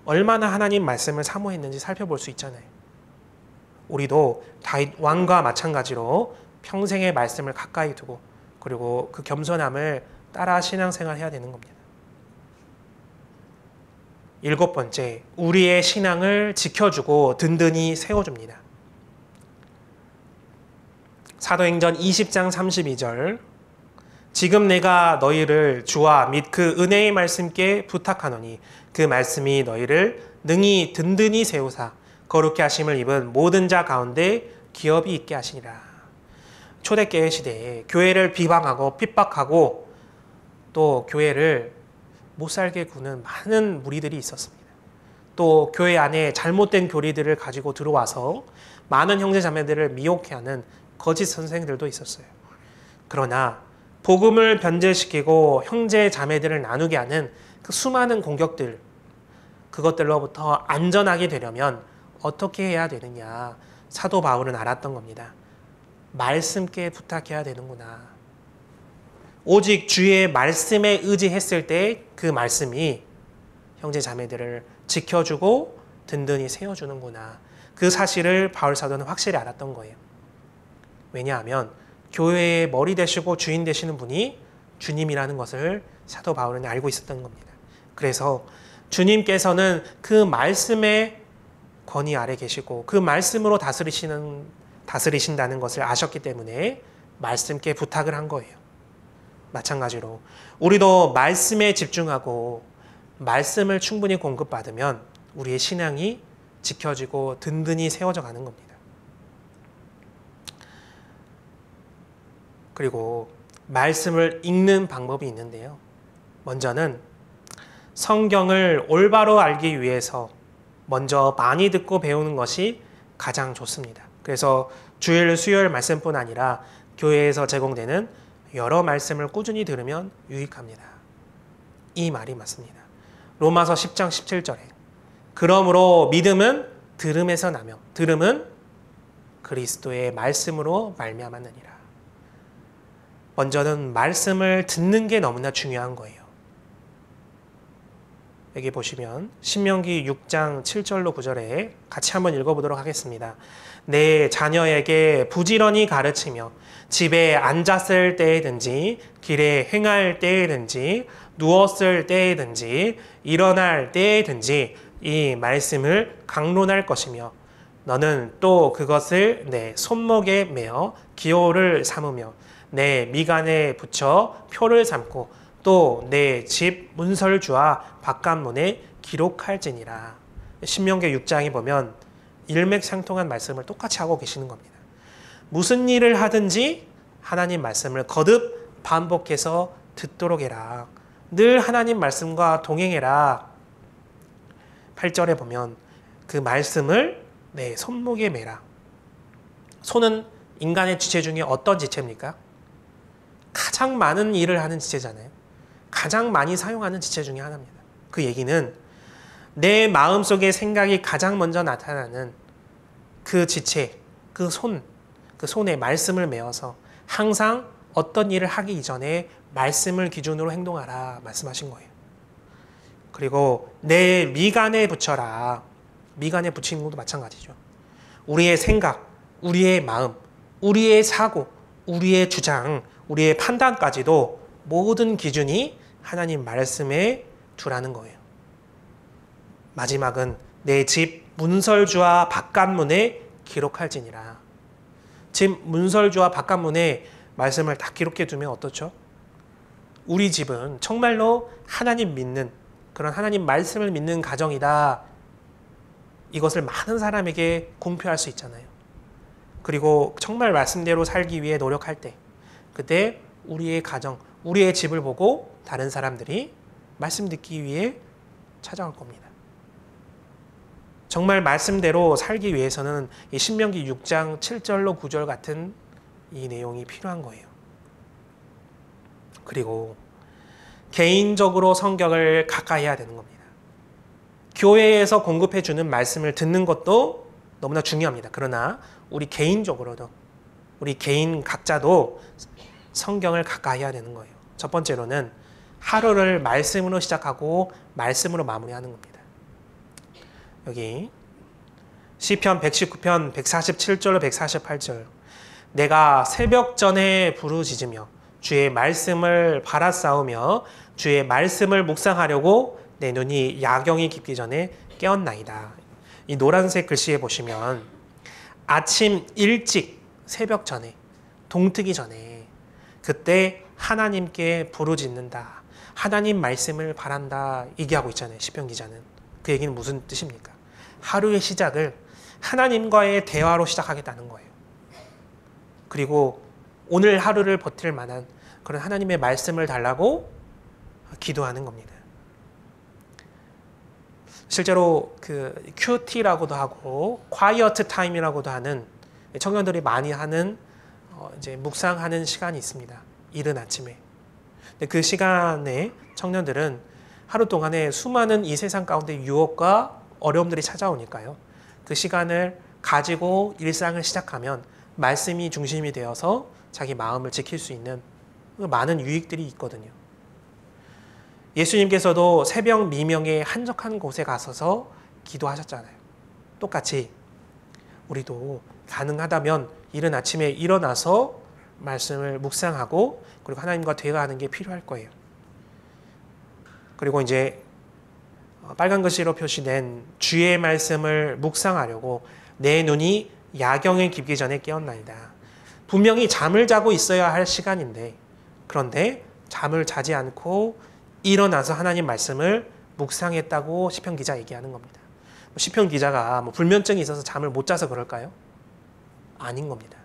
얼마나 하나님 말씀을 사모했는지 살펴볼 수 있잖아요. 우리도 다윗 왕과 마찬가지로 평생의 말씀을 가까이 두고 그리고 그 겸손함을 따라 신앙생활 해야 되는 겁니다. 7번째, 우리의 신앙을 지켜주고 든든히 세워줍니다. 사도행전 20장 32절, 지금 내가 너희를 주와 및 그 은혜의 말씀께 부탁하노니 그 말씀이 너희를 능히 든든히 세우사 거룩히 하심을 입은 모든 자 가운데 기업이 있게 하시니라. 초대교회 시대에 교회를 비방하고 핍박하고 또 교회를 못살게 구는 많은 무리들이 있었습니다. 또 교회 안에 잘못된 교리들을 가지고 들어와서 많은 형제자매들을 미혹해 하는 거짓 선생들도 있었어요. 그러나 복음을 변질시키고 형제자매들을 나누게 하는 그 수많은 공격들, 그것들로부터 안전하게 되려면 어떻게 해야 되느냐, 사도 바울은 알았던 겁니다. 말씀께 부탁해야 되는구나. 오직 주의 말씀에 의지했을 때 그 말씀이 형제 자매들을 지켜주고 든든히 세워주는구나. 그 사실을 바울 사도는 확실히 알았던 거예요. 왜냐하면 교회의 머리 되시고 주인 되시는 분이 주님이라는 것을 사도 바울은 알고 있었던 겁니다. 그래서 주님께서는 그 말씀의 권위 아래 계시고 그 말씀으로 다스리신다는 것을 아셨기 때문에 말씀께 부탁을 한 거예요. 마찬가지로 우리도 말씀에 집중하고 말씀을 충분히 공급받으면 우리의 신앙이 지켜지고 든든히 세워져 가는 겁니다. 그리고 말씀을 읽는 방법이 있는데요. 먼저는 성경을 올바로 알기 위해서 먼저 많이 듣고 배우는 것이 가장 좋습니다. 그래서 주일, 수요일 말씀뿐 아니라 교회에서 제공되는 여러 말씀을 꾸준히 들으면 유익합니다. 이 말이 맞습니다. 로마서 10장 17절에 그러므로 믿음은 들음에서 나며 들음은 그리스도의 말씀으로 말미암았느니라. 먼저는 말씀을 듣는 게 너무나 중요한 거예요. 여기 보시면 신명기 6장 7절로 9절에 같이 한번 읽어보도록 하겠습니다. 내 자녀에게 부지런히 가르치며 집에 앉았을 때에든지 길에 행할 때에든지 누웠을 때에든지 일어날 때에든지 이 말씀을 강론할 것이며 너는 또 그것을 내 손목에 매어 기호를 삼으며 내 미간에 붙여 표를 삼고 또 내 집 문설주와 바깥문에 기록할지니라. 신명기 6장에 보면 일맥상통한 말씀을 똑같이 하고 계시는 겁니다. 무슨 일을 하든지 하나님 말씀을 거듭 반복해서 듣도록 해라. 늘 하나님 말씀과 동행해라. 8절에 보면 그 말씀을 내 손목에 매라. 손은 인간의 지체 중에 어떤 지체입니까? 가장 많은 일을 하는 지체잖아요. 가장 많이 사용하는 지체 중에 하나입니다. 그 얘기는 내 마음속의 생각이 가장 먼저 나타나는 그 지체, 그 손에 말씀을 메어서 항상 어떤 일을 하기 이전에 말씀을 기준으로 행동하라 말씀하신 거예요. 그리고 내 미간에 붙여라. 미간에 붙이는 것도 마찬가지죠. 우리의 생각, 우리의 마음, 우리의 사고, 우리의 주장, 우리의 판단까지도 모든 기준이 하나님 말씀에 두라는 거예요. 마지막은 내 집 문설주와 바깥문에 기록할지니라. 집 문설주와 바깥문에 말씀을 다 기록해 두면 어떻죠? 우리 집은 정말로 하나님 믿는 그런 하나님 말씀을 믿는 가정이다. 이것을 많은 사람에게 공표할 수 있잖아요. 그리고 정말 말씀대로 살기 위해 노력할 때 그때 우리의 가정, 우리의 집을 보고 다른 사람들이 말씀 듣기 위해 찾아올 겁니다. 정말 말씀대로 살기 위해서는 이 신명기 6장 7절로 9절 같은 이 내용이 필요한 거예요. 그리고 개인적으로 성경을 가까이 해야 되는 겁니다. 교회에서 공급해 주는 말씀을 듣는 것도 너무나 중요합니다. 그러나 우리 개인적으로도 우리 개인 각자도 성경을 가까이 해야 되는 거예요. 첫 번째로는 하루를 말씀으로 시작하고 말씀으로 마무리하는 겁니다. 여기 시편 119편 147절로 148절 내가 새벽 전에 부르짖으며 주의 말씀을 바라싸우며 주의 말씀을 묵상하려고 내 눈이 야경이 깊기 전에 깨었나이다. 이 노란색 글씨에 보시면 아침 일찍 새벽 전에 동트기 전에 그때 하나님께 부르짖는다. 하나님 말씀을 바란다. 얘기하고 있잖아요. 시편 기자는. 그 얘기는 무슨 뜻입니까? 하루의 시작을 하나님과의 대화로 시작하겠다는 거예요. 그리고 오늘 하루를 버틸 만한 그런 하나님의 말씀을 달라고 기도하는 겁니다. 실제로 그 QT라고도 하고 quiet time이라고도 하는 청년들이 많이 하는 이제 묵상하는 시간이 있습니다. 이른 아침에. 근데 그 시간에 청년들은 하루 동안에 수많은 이 세상 가운데 유혹과 어려움들이 찾아오니까요. 그 시간을 가지고 일상을 시작하면 말씀이 중심이 되어서 자기 마음을 지킬 수 있는 많은 유익들이 있거든요. 예수님께서도 새벽 미명에 한적한 곳에 가서서 기도하셨잖아요. 똑같이 우리도 가능하다면 이른 아침에 일어나서 말씀을 묵상하고 그리고 하나님과 대화하는 게 필요할 거예요. 그리고 이제 빨간 글씨로 표시된 주의 말씀을 묵상하려고 내 눈이 야경에 깊기 전에 깨었나이다. 분명히 잠을 자고 있어야 할 시간인데 그런데 잠을 자지 않고 일어나서 하나님 말씀을 묵상했다고 시편 기자 얘기하는 겁니다. 시편 기자가 불면증이 있어서 잠을 못 자서 그럴까요? 아닌 겁니다.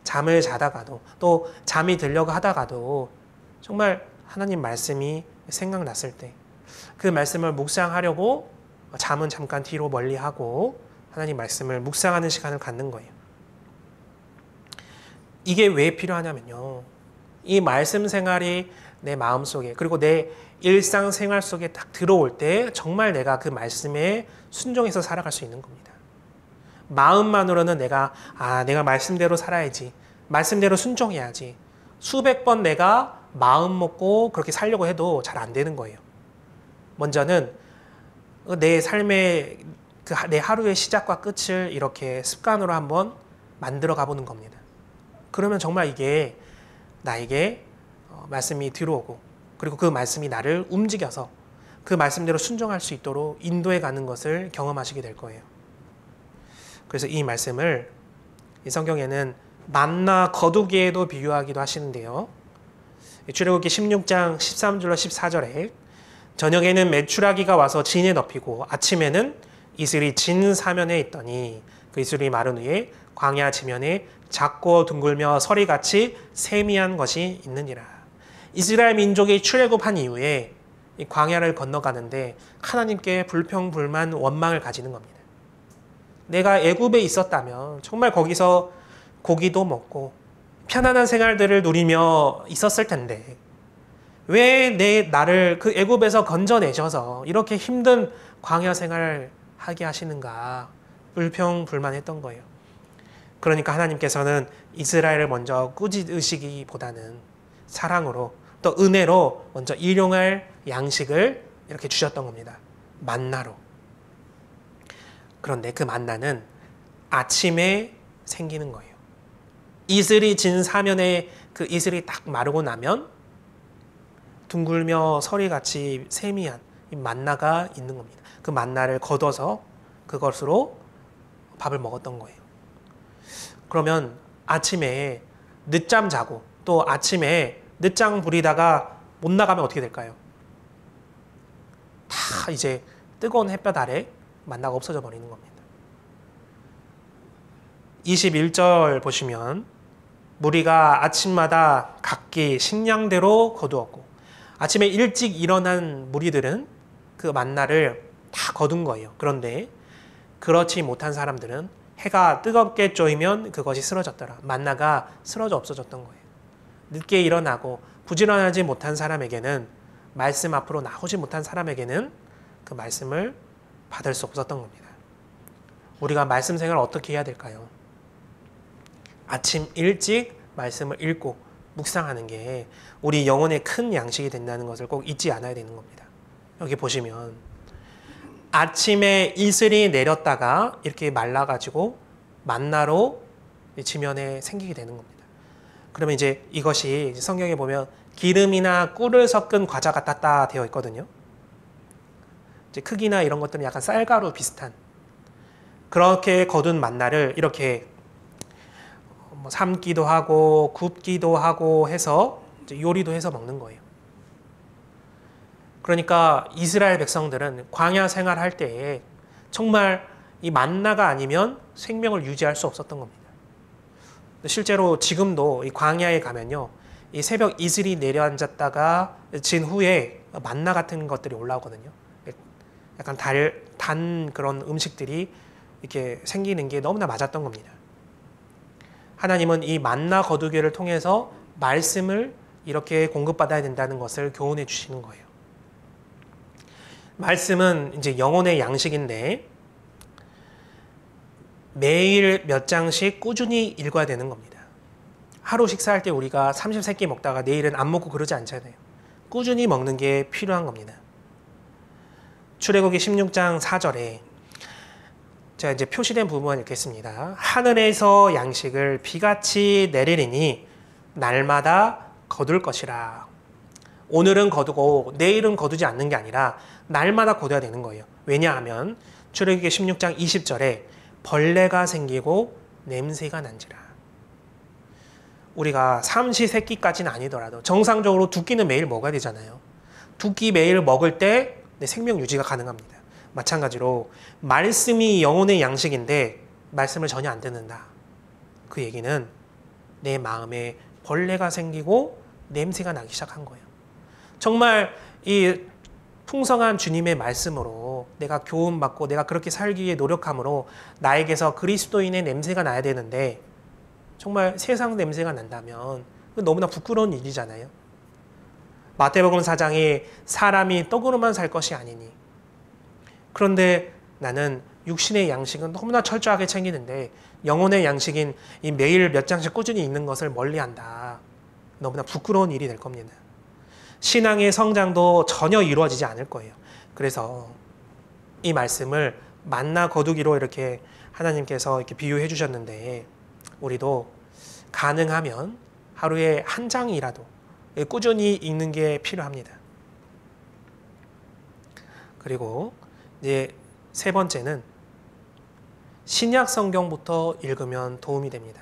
잠을 자다가도 또 잠이 들려고 하다가도 정말 하나님 말씀이 생각났을 때 그 말씀을 묵상하려고 잠은 잠깐 뒤로 멀리하고 하나님 말씀을 묵상하는 시간을 갖는 거예요. 이게 왜 필요하냐면요. 이 말씀 생활이 내 마음속에 그리고 내 일상생활 속에 딱 들어올 때 정말 내가 그 말씀에 순종해서 살아갈 수 있는 겁니다. 마음만으로는 내가 말씀대로 살아야지. 말씀대로 순종해야지. 수백 번 내가 마음 먹고 그렇게 살려고 해도 잘 안 되는 거예요. 먼저는 내 삶의 내 하루의 시작과 끝을 이렇게 습관으로 한번 만들어 가보는 겁니다. 그러면 정말 이게 나에게 말씀이 들어오고 그리고 그 말씀이 나를 움직여서 그 말씀대로 순종할 수 있도록 인도해 가는 것을 경험하시게 될 거예요. 그래서 이 말씀을 이 성경에는 만나 거두기에도 비유하기도 하시는데요. 출애굽기 16장 13절로 14절에 저녁에는 메추라기가 와서 진에 덮이고 아침에는 이슬이 진 사면에 있더니 그 이슬이 마른 후에 광야 지면에 작고 둥글며 서리같이 세미한 것이 있느니라. 이스라엘 민족이 출애굽한 이후에 이 광야를 건너가는데 하나님께 불평불만 원망을 가지는 겁니다. 내가 애굽에 있었다면 정말 거기서 고기도 먹고 편안한 생활들을 누리며 있었을 텐데 왜 나를 그 애굽에서 건져내셔서 이렇게 힘든 광야 생활을 하게 하시는가 불평불만했던 거예요. 그러니까 하나님께서는 이스라엘을 먼저 꾸짖으시기보다는 사랑으로 또 은혜로 먼저 일용할 양식을 이렇게 주셨던 겁니다. 만나로. 그런데 그 만나는 아침에 생기는 거예요. 이슬이 진 사면에 그 이슬이 딱 마르고 나면 둥글며 서리같이 세미한 이 만나가 있는 겁니다. 그 만나를 걷어서 그것으로 밥을 먹었던 거예요. 그러면 아침에 늦잠 자고 또 아침에 늦장 부리다가 못 나가면 어떻게 될까요? 다 이제 뜨거운 햇볕 아래 만나가 없어져 버리는 겁니다. 21절 보시면 무리가 아침마다 각기 식량대로 거두었고 아침에 일찍 일어난 무리들은 그 만나를 다 거둔 거예요. 그런데 그렇지 못한 사람들은 해가 뜨겁게 쪄이면 그것이 쓰러졌더라. 만나가 쓰러져 없어졌던 거예요. 늦게 일어나고 부지런하지 못한 사람에게는 말씀 앞으로 나오지 못한 사람에게는 그 말씀을 받을 수 없었던 겁니다. 우리가 말씀 생활을 어떻게 해야 될까요? 아침 일찍 말씀을 읽고 묵상하는 게 우리 영혼의 큰 양식이 된다는 것을 꼭 잊지 않아야 되는 겁니다. 여기 보시면 아침에 이슬이 내렸다가 이렇게 말라가지고 만나로 지면에 생기게 되는 겁니다. 그러면 이제 이것이 성경에 보면 기름이나 꿀을 섞은 과자 같았다 되어 있거든요. 이제 크기나 이런 것들은 약간 쌀가루 비슷한 그렇게 거둔 만나를 이렇게 뭐 삶기도 하고 굽기도 하고 해서 이제 요리도 해서 먹는 거예요. 그러니까 이스라엘 백성들은 광야 생활할 때에 정말 이 만나가 아니면 생명을 유지할 수 없었던 겁니다. 실제로 지금도 이 광야에 가면요, 이 새벽 이슬이 내려앉았다가 진 후에 만나 같은 것들이 올라오거든요. 약간 단 그런 음식들이 이렇게 생기는 게 너무나 맞았던 겁니다. 하나님은 이 만나 거두기를 통해서 말씀을 이렇게 공급받아야 된다는 것을 교훈해 주시는 거예요. 말씀은 이제 영혼의 양식인데 매일 몇 장씩 꾸준히 읽어야 되는 겁니다. 하루 식사할 때 우리가 30세끼 먹다가 내일은 안 먹고 그러지 않잖아요. 꾸준히 먹는 게 필요한 겁니다. 출애굽기 16장 4절에 제가 이제 표시된 부분만 읽겠습니다. 하늘에서 양식을 비같이 내리리니 날마다 거둘 것이라. 오늘은 거두고 내일은 거두지 않는 게 아니라 날마다 거둬야 되는 거예요. 왜냐하면 출애굽기 16장 20절에 벌레가 생기고 냄새가 난지라. 우리가 삼시세끼까지는 아니더라도 정상적으로 두 끼는 매일 먹어야 되잖아요. 두 끼 매일 먹을 때 내 생명 유지가 가능합니다. 마찬가지로 말씀이 영혼의 양식인데 말씀을 전혀 안 듣는다. 그 얘기는 내 마음에 벌레가 생기고 냄새가 나기 시작한 거예요. 정말 이 풍성한 주님의 말씀으로 내가 교훈받고 내가 그렇게 살기 위해 노력함으로 나에게서 그리스도인의 냄새가 나야 되는데 정말 세상 냄새가 난다면 너무나 부끄러운 일이잖아요. 마태복음 4장에 사람이 떡으로만 살 것이 아니니, 그런데 나는 육신의 양식은 너무나 철저하게 챙기는데 영혼의 양식인 이 매일 몇 장씩 꾸준히 읽는 것을 멀리한다. 너무나 부끄러운 일이 될 겁니다. 신앙의 성장도 전혀 이루어지지 않을 거예요. 그래서 이 말씀을 만나 거두기로 이렇게 하나님께서 이렇게 비유해 주셨는데 우리도 가능하면 하루에 한 장이라도 꾸준히 읽는 게 필요합니다. 그리고 이제 세 번째는 신약 성경부터 읽으면 도움이 됩니다.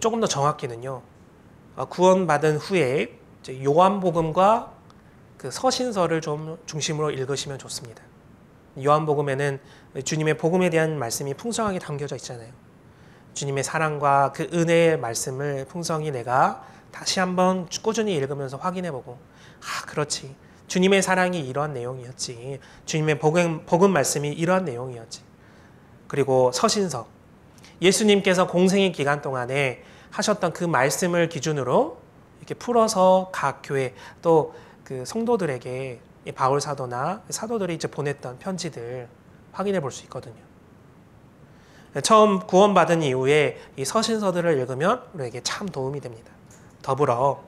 조금 더 정확히는요, 구원받은 후에 요한복음과 그 서신서를 좀 중심으로 읽으시면 좋습니다. 요한복음에는 주님의 복음에 대한 말씀이 풍성하게 담겨져 있잖아요. 주님의 사랑과 그 은혜의 말씀을 풍성히 내가 다시 한번 꾸준히 읽으면서 확인해보고, 그렇지, 주님의 사랑이 이러한 내용이었지, 주님의 복음 말씀이 이러한 내용이었지. 그리고 서신서, 예수님께서 공생의 기간 동안에 하셨던 그 말씀을 기준으로 이렇게 풀어서 각 교회 또 그 성도들에게 바울 사도나 사도들이 이제 보냈던 편지들 확인해 볼 수 있거든요. 처음 구원받은 이후에 이 서신서들을 읽으면 우리에게 참 도움이 됩니다. 더불어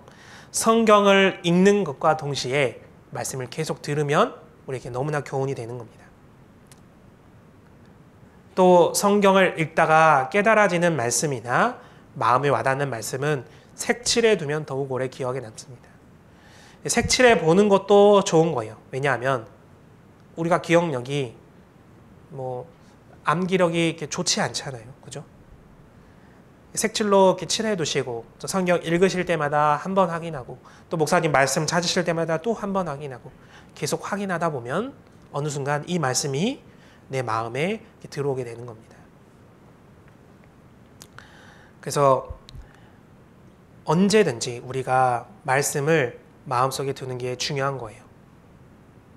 성경을 읽는 것과 동시에 말씀을 계속 들으면 우리에게 너무나 교훈이 되는 겁니다. 또 성경을 읽다가 깨달아지는 말씀이나 마음에 와닿는 말씀은 색칠해 두면 더욱 오래 기억에 남습니다. 색칠해 보는 것도 좋은 거예요. 왜냐하면 우리가 기억력이 암기력이 이렇게 좋지 않잖아요. 그죠? 색칠로 이렇게 칠해 두시고 성경 읽으실 때마다 한 번 확인하고 또 목사님 말씀 찾으실 때마다 또 한 번 확인하고 계속 확인하다 보면 어느 순간 이 말씀이 내 마음에 들어오게 되는 겁니다. 그래서 언제든지 우리가 말씀을 마음속에 두는 게 중요한 거예요.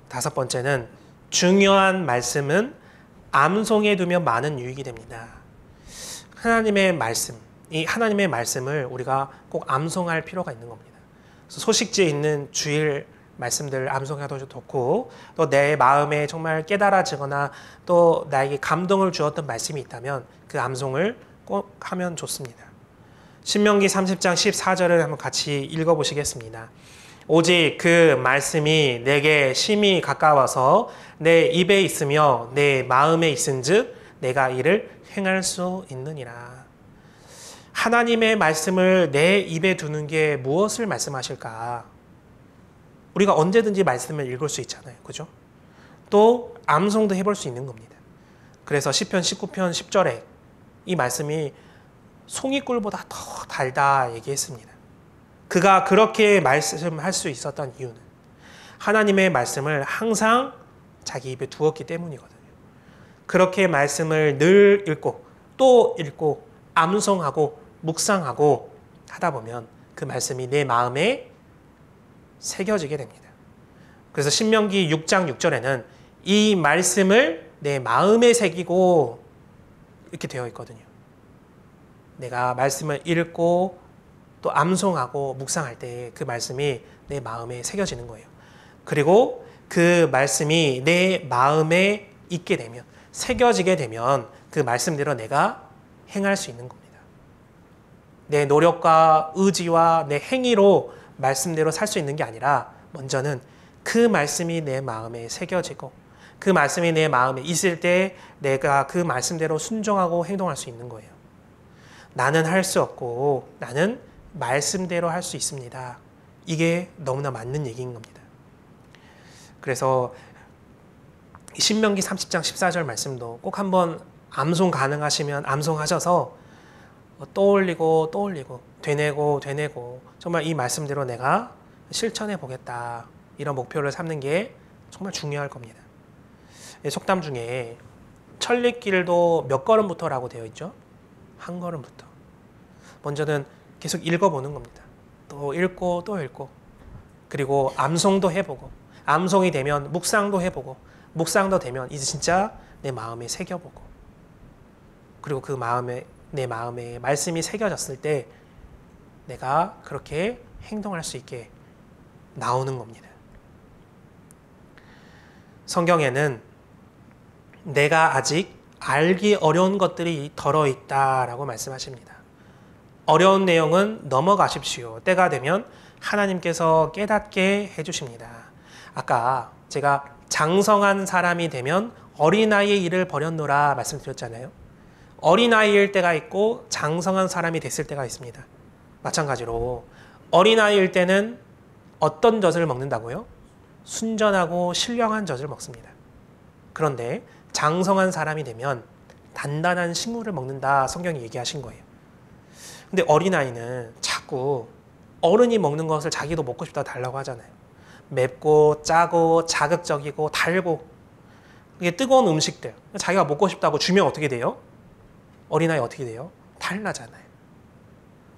다섯 번째는 중요한 말씀은 암송해 두면 많은 유익이 됩니다. 하나님의 말씀, 이 하나님의 말씀을 우리가 꼭 암송할 필요가 있는 겁니다. 그래서 소식지에 있는 주일 말씀들을 암송해도 좋고, 또 내 마음에 정말 깨달아지거나 또 나에게 감동을 주었던 말씀이 있다면 그 암송을 꼭 하면 좋습니다. 신명기 30장 14절을 한번 같이 읽어보시겠습니다. 오직 그 말씀이 내게 심히 가까워서 내 입에 있으며 내 마음에 있은즉 내가 이를 행할 수 있느니라. 하나님의 말씀을 내 입에 두는 게 무엇을 말씀하실까? 우리가 언제든지 말씀을 읽을 수 있잖아요. 그죠? 또 암송도 해볼 수 있는 겁니다. 그래서 시편 19편 10절에 이 말씀이 송이꿀보다 더 달다 얘기했습니다. 그가 그렇게 말씀할 수 있었던 이유는 하나님의 말씀을 항상 자기 입에 두었기 때문이거든요. 그렇게 말씀을 늘 읽고 또 읽고 암송하고 묵상하고 하다 보면 그 말씀이 내 마음에 새겨지게 됩니다. 그래서 신명기 6장 6절에는 이 말씀을 내 마음에 새기고 이렇게 되어 있거든요. 내가 말씀을 읽고 또 암송하고 묵상할 때 그 말씀이 내 마음에 새겨지는 거예요. 그리고 그 말씀이 내 마음에 있게 되면, 새겨지게 되면 그 말씀대로 내가 행할 수 있는 겁니다. 내 노력과 의지와 내 행위로 말씀대로 살 수 있는 게 아니라 먼저는 그 말씀이 내 마음에 새겨지고 그 말씀이 내 마음에 있을 때 내가 그 말씀대로 순종하고 행동할 수 있는 거예요. 나는 할 수 없고 나는 말씀대로 할 수 있습니다. 이게 너무나 맞는 얘기인 겁니다. 그래서 신명기 30장 14절 말씀도 꼭 한번 암송 가능하시면 암송하셔서 떠올리고 되뇌고 정말 이 말씀대로 내가 실천해 보겠다, 이런 목표를 삼는 게 정말 중요할 겁니다. 속담 중에 천리길도 몇 걸음부터라고 되어 있죠? 한 걸음부터. 먼저는 계속 읽어보는 겁니다. 또 읽고 그리고 암송도 해보고, 암송이 되면 묵상도 해보고, 묵상도 되면 이제 진짜 내 마음에 새겨보고, 그리고 그 내 마음에 말씀이 새겨졌을 때 내가 그렇게 행동할 수 있게 나오는 겁니다. 성경에는 내가 아직 알기 어려운 것들이 덜어 있다라고 말씀하십니다. 어려운 내용은 넘어가십시오. 때가 되면 하나님께서 깨닫게 해주십니다. 아까 제가 장성한 사람이 되면 어린아이의 일을 버렸노라 말씀드렸잖아요. 어린아이일 때가 있고 장성한 사람이 됐을 때가 있습니다. 마찬가지로 어린아이일 때는 어떤 젖을 먹는다고요? 순전하고 신령한 젖을 먹습니다. 그런데 장성한 사람이 되면 단단한 식물을 먹는다, 성경이 얘기하신 거예요. 근데 어린아이는 자꾸 어른이 먹는 것을 자기도 먹고 싶다 달라고 하잖아요. 맵고 짜고 자극적이고 달고, 이게 뜨거운 음식들 자기가 먹고 싶다고 주면 어떻게 돼요? 어린아이 어떻게 돼요? 달라잖아요.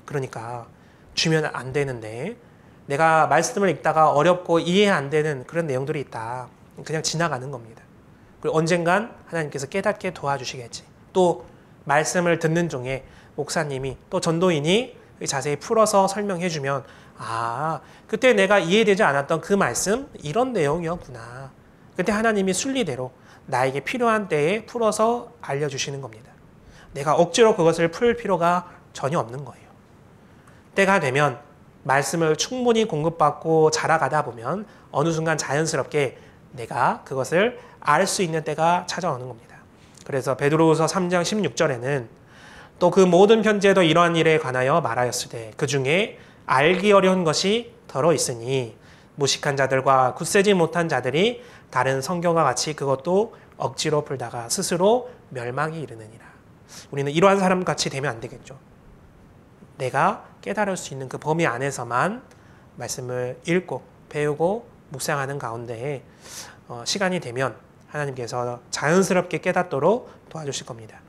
그러니까 주면 안 되는데, 내가 말씀을 읽다가 어렵고 이해 안 되는 그런 내용들이 있다, 그냥 지나가는 겁니다. 그리고 언젠간 하나님께서 깨닫게 도와주시겠지. 또 말씀을 듣는 중에 목사님이 또 전도인이 자세히 풀어서 설명해 주면, 아, 그때 내가 이해되지 않았던 그 말씀 이런 내용이었구나. 그때 하나님이 순리대로 나에게 필요한 때에 풀어서 알려주시는 겁니다. 내가 억지로 그것을 풀 필요가 전혀 없는 거예요. 때가 되면 말씀을 충분히 공급받고 자라가다 보면 어느 순간 자연스럽게 내가 그것을 알 수 있는 때가 찾아오는 겁니다. 그래서 베드로후서 3장 16절에는 또 그 모든 편지에도 이러한 일에 관하여 말하였으되 그 중에 알기 어려운 것이 더러 있으니 무식한 자들과 굳세지 못한 자들이 다른 성경과 같이 그것도 억지로 풀다가 스스로 멸망이 이르느니라. 우리는 이러한 사람같이 되면 안 되겠죠. 내가 깨달을 수 있는 그 범위 안에서만 말씀을 읽고 배우고 묵상하는 가운데 시간이 되면 하나님께서 자연스럽게 깨닫도록 도와주실 겁니다.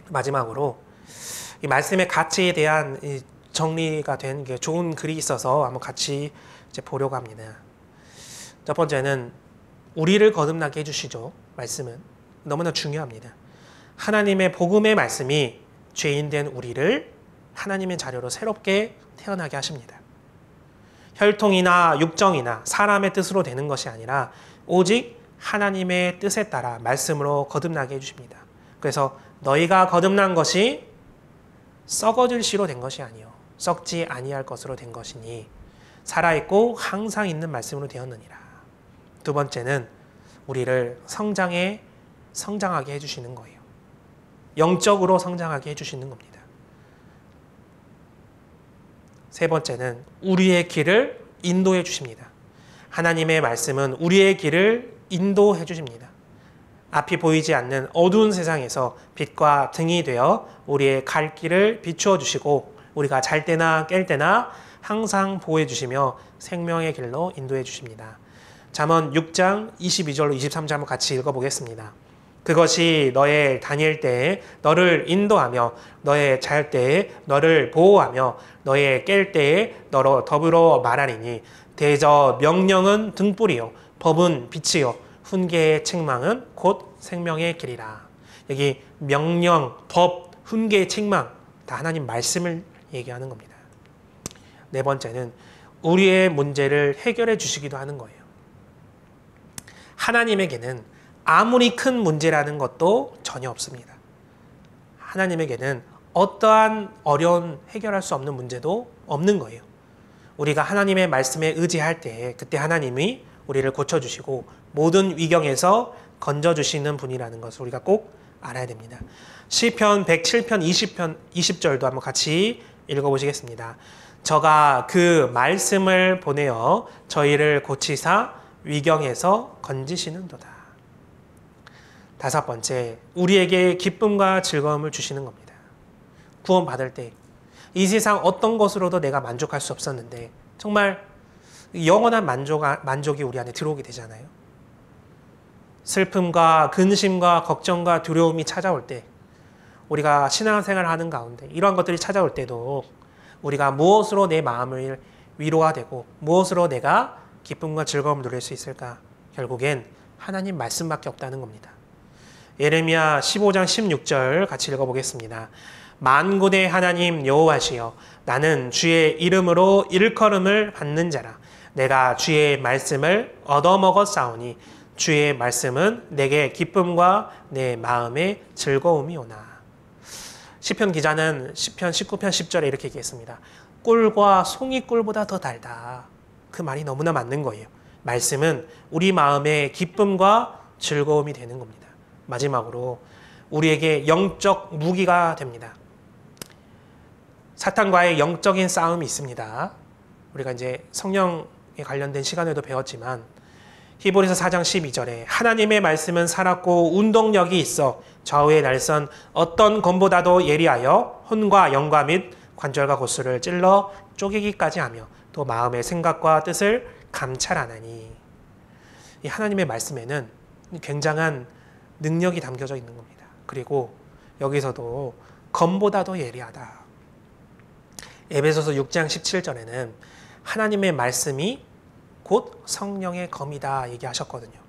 마지막으로 이 말씀의 가치에 대한 정리가 된 게 좋은 글이 있어서 한번 같이 이제 보려고 합니다. 첫 번째는 우리를 거듭나게 해주시죠. 말씀은 너무나 중요합니다. 하나님의 복음의 말씀이 죄인된 우리를 하나님의 자녀로 새롭게 태어나게 하십니다. 혈통이나 육정이나 사람의 뜻으로 되는 것이 아니라 오직 하나님의 뜻에 따라 말씀으로 거듭나게 해주십니다. 그래서 너희가 거듭난 것이 썩어질 씨로 된 것이 아니요 썩지 아니할 것으로 된 것이니 살아있고 항상 있는 말씀으로 되었느니라. 두 번째는 우리를 성장하게 해주시는 거예요. 영적으로 성장하게 해주시는 겁니다. 세 번째는 우리의 길을 인도해 주십니다. 하나님의 말씀은 우리의 길을 인도해 주십니다. 앞이 보이지 않는 어두운 세상에서 빛과 등이 되어 우리의 갈 길을 비추어 주시고 우리가 잘 때나 깰 때나 항상 보호해 주시며 생명의 길로 인도해 주십니다. 잠언 6장 22절로 23절 한번 같이 읽어보겠습니다. 그것이 너의 다닐 때에 너를 인도하며 너의 잘 때에 너를 보호하며 너의 깰 때에 너로 더불어 말하리니 대저 명령은 등불이요 법은 빛이요 훈계의 책망은 곧 생명의 길이라. 여기 명령, 법, 훈계, 책망 다 하나님 말씀을 얘기하는 겁니다. 네 번째는 우리의 문제를 해결해 주시기도 하는 거예요. 하나님에게는 아무리 큰 문제라는 것도 전혀 없습니다. 하나님에게는 어떠한 어려운 해결할 수 없는 문제도 없는 거예요. 우리가 하나님의 말씀에 의지할 때 그때 하나님이 우리를 고쳐주시고 모든 위경에서 건져주시는 분이라는 것을 우리가 꼭 알아야 됩니다. 시편 107편 20절도 한번 같이 읽어보시겠습니다. 저가 그 말씀을 보내어 저희를 고치사 위경에서 건지시는도다. 다섯 번째, 우리에게 기쁨과 즐거움을 주시는 겁니다. 구원받을 때 이 세상 어떤 것으로도 내가 만족할 수 없었는데 정말 영원한 만족이 우리 안에 들어오게 되잖아요. 슬픔과 근심과 걱정과 두려움이 찾아올 때 우리가 신앙생활을 하는 가운데 이러한 것들이 찾아올 때도 우리가 무엇으로 내 마음을 위로가 되고 무엇으로 내가 기쁨과 즐거움을 누릴 수 있을까? 결국엔 하나님 말씀밖에 없다는 겁니다. 예레미야 15장 16절 같이 읽어보겠습니다. 만군의 하나님 여호와시여 나는 주의 이름으로 일컬음을 받는 자라. 내가 주의 말씀을 얻어먹었사오니 주의 말씀은 내게 기쁨과 내 마음에 즐거움이 오나. 시편 기자는 시편 19편 10절에 이렇게 얘기했습니다. 꿀과 송이꿀보다 더 달다. 그 말이 너무나 맞는 거예요. 말씀은 우리 마음의 기쁨과 즐거움이 되는 겁니다. 마지막으로 우리에게 영적 무기가 됩니다. 사탄과의 영적인 싸움이 있습니다. 우리가 이제 성령에 관련된 시간에도 배웠지만 히브리서 4장 12절에 하나님의 말씀은 살았고 운동력이 있어 좌우의 날선 어떤 검보다도 예리하여 혼과 영과 및 관절과 골수를 찔러 쪼개기까지 하며 또 마음의 생각과 뜻을 감찰하나니. 이 하나님의 말씀에는 굉장한 능력이 담겨져 있는 겁니다. 그리고 여기서도 검보다도 예리하다. 에베소서 6장 17절에는 하나님의 말씀이 곧 성령의 검이다 얘기하셨거든요.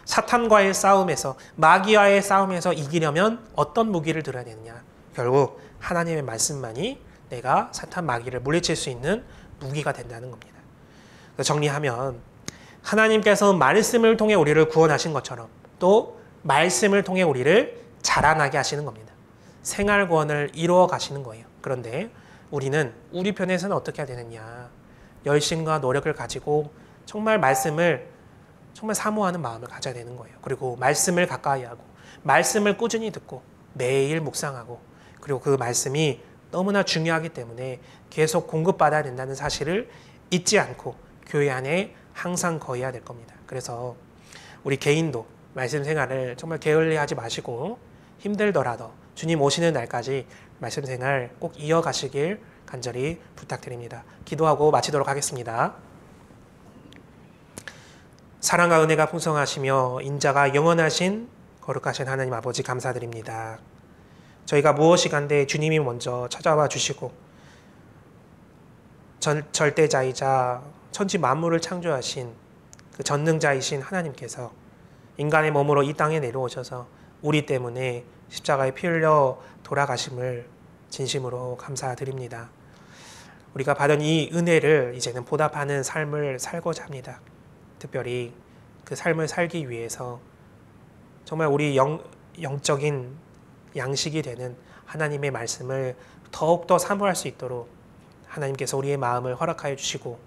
사탄과의 싸움에서 마귀와의 싸움에서 이기려면 어떤 무기를 들어야 되느냐? 결국 하나님의 말씀만이 내가 사탄 마귀를 물리칠 수 있는 무기가 된다는 겁니다. 정리하면 하나님께서 말씀을 통해 우리를 구원하신 것처럼 또 말씀을 통해 우리를 자라나게 하시는 겁니다. 생활 구원을 이루어 가시는 거예요. 그런데 우리는 우리 편에서는 어떻게 해야 되느냐? 열심과 노력을 가지고 정말 말씀을 정말 사모하는 마음을 가져야 되는 거예요. 그리고 말씀을 가까이 하고 말씀을 꾸준히 듣고 매일 묵상하고 그리고 그 말씀이 너무나 중요하기 때문에 계속 공급받아야 된다는 사실을 잊지 않고 교회 안에 항상 거해야 될 겁니다. 그래서 우리 개인도 말씀 생활을 정말 게을리하지 마시고 힘들더라도 주님 오시는 날까지 말씀 생활 꼭 이어가시길 간절히 부탁드립니다. 기도하고 마치도록 하겠습니다. 사랑과 은혜가 풍성하시며 인자가 영원하신 거룩하신 하나님 아버지 감사드립니다. 저희가 무엇이 간데 주님이 먼저 찾아와 주시고 절대자이자 천지 만물을 창조하신 그 전능자이신 하나님께서 인간의 몸으로 이 땅에 내려오셔서 우리 때문에 십자가에 피 흘려 돌아가심을 진심으로 감사드립니다. 우리가 받은 이 은혜를 이제는 보답하는 삶을 살고자 합니다. 특별히 그 삶을 살기 위해서 정말 우리 영적인 양식이 되는 하나님의 말씀을 더욱더 사모할 수 있도록 하나님께서 우리의 마음을 허락하여 주시고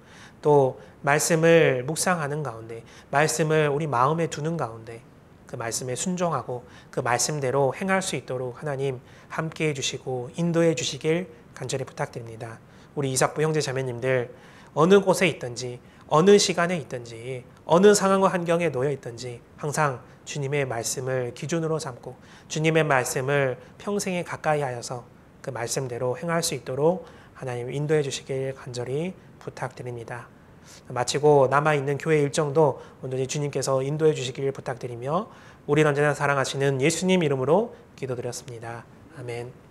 또 말씀을 묵상하는 가운데 말씀을 우리 마음에 두는 가운데 그 말씀에 순종하고 그 말씀대로 행할 수 있도록 하나님 함께해 주시고 인도해 주시길 간절히 부탁드립니다. 우리 이삭부 형제 자매님들 어느 곳에 있든지 어느 시간에 있든지 어느 상황과 환경에 놓여 있든지 항상 주님의 말씀을 기준으로 삼고 주님의 말씀을 평생에 가까이 하여서 그 말씀대로 행할 수 있도록 하나님 인도해 주시길 간절히 부탁드립니다. 마치고 남아있는 교회 일정도 온전히 주님께서 인도해 주시길 부탁드리며 우리를 언제나 사랑하시는 예수님 이름으로 기도드렸습니다. 아멘.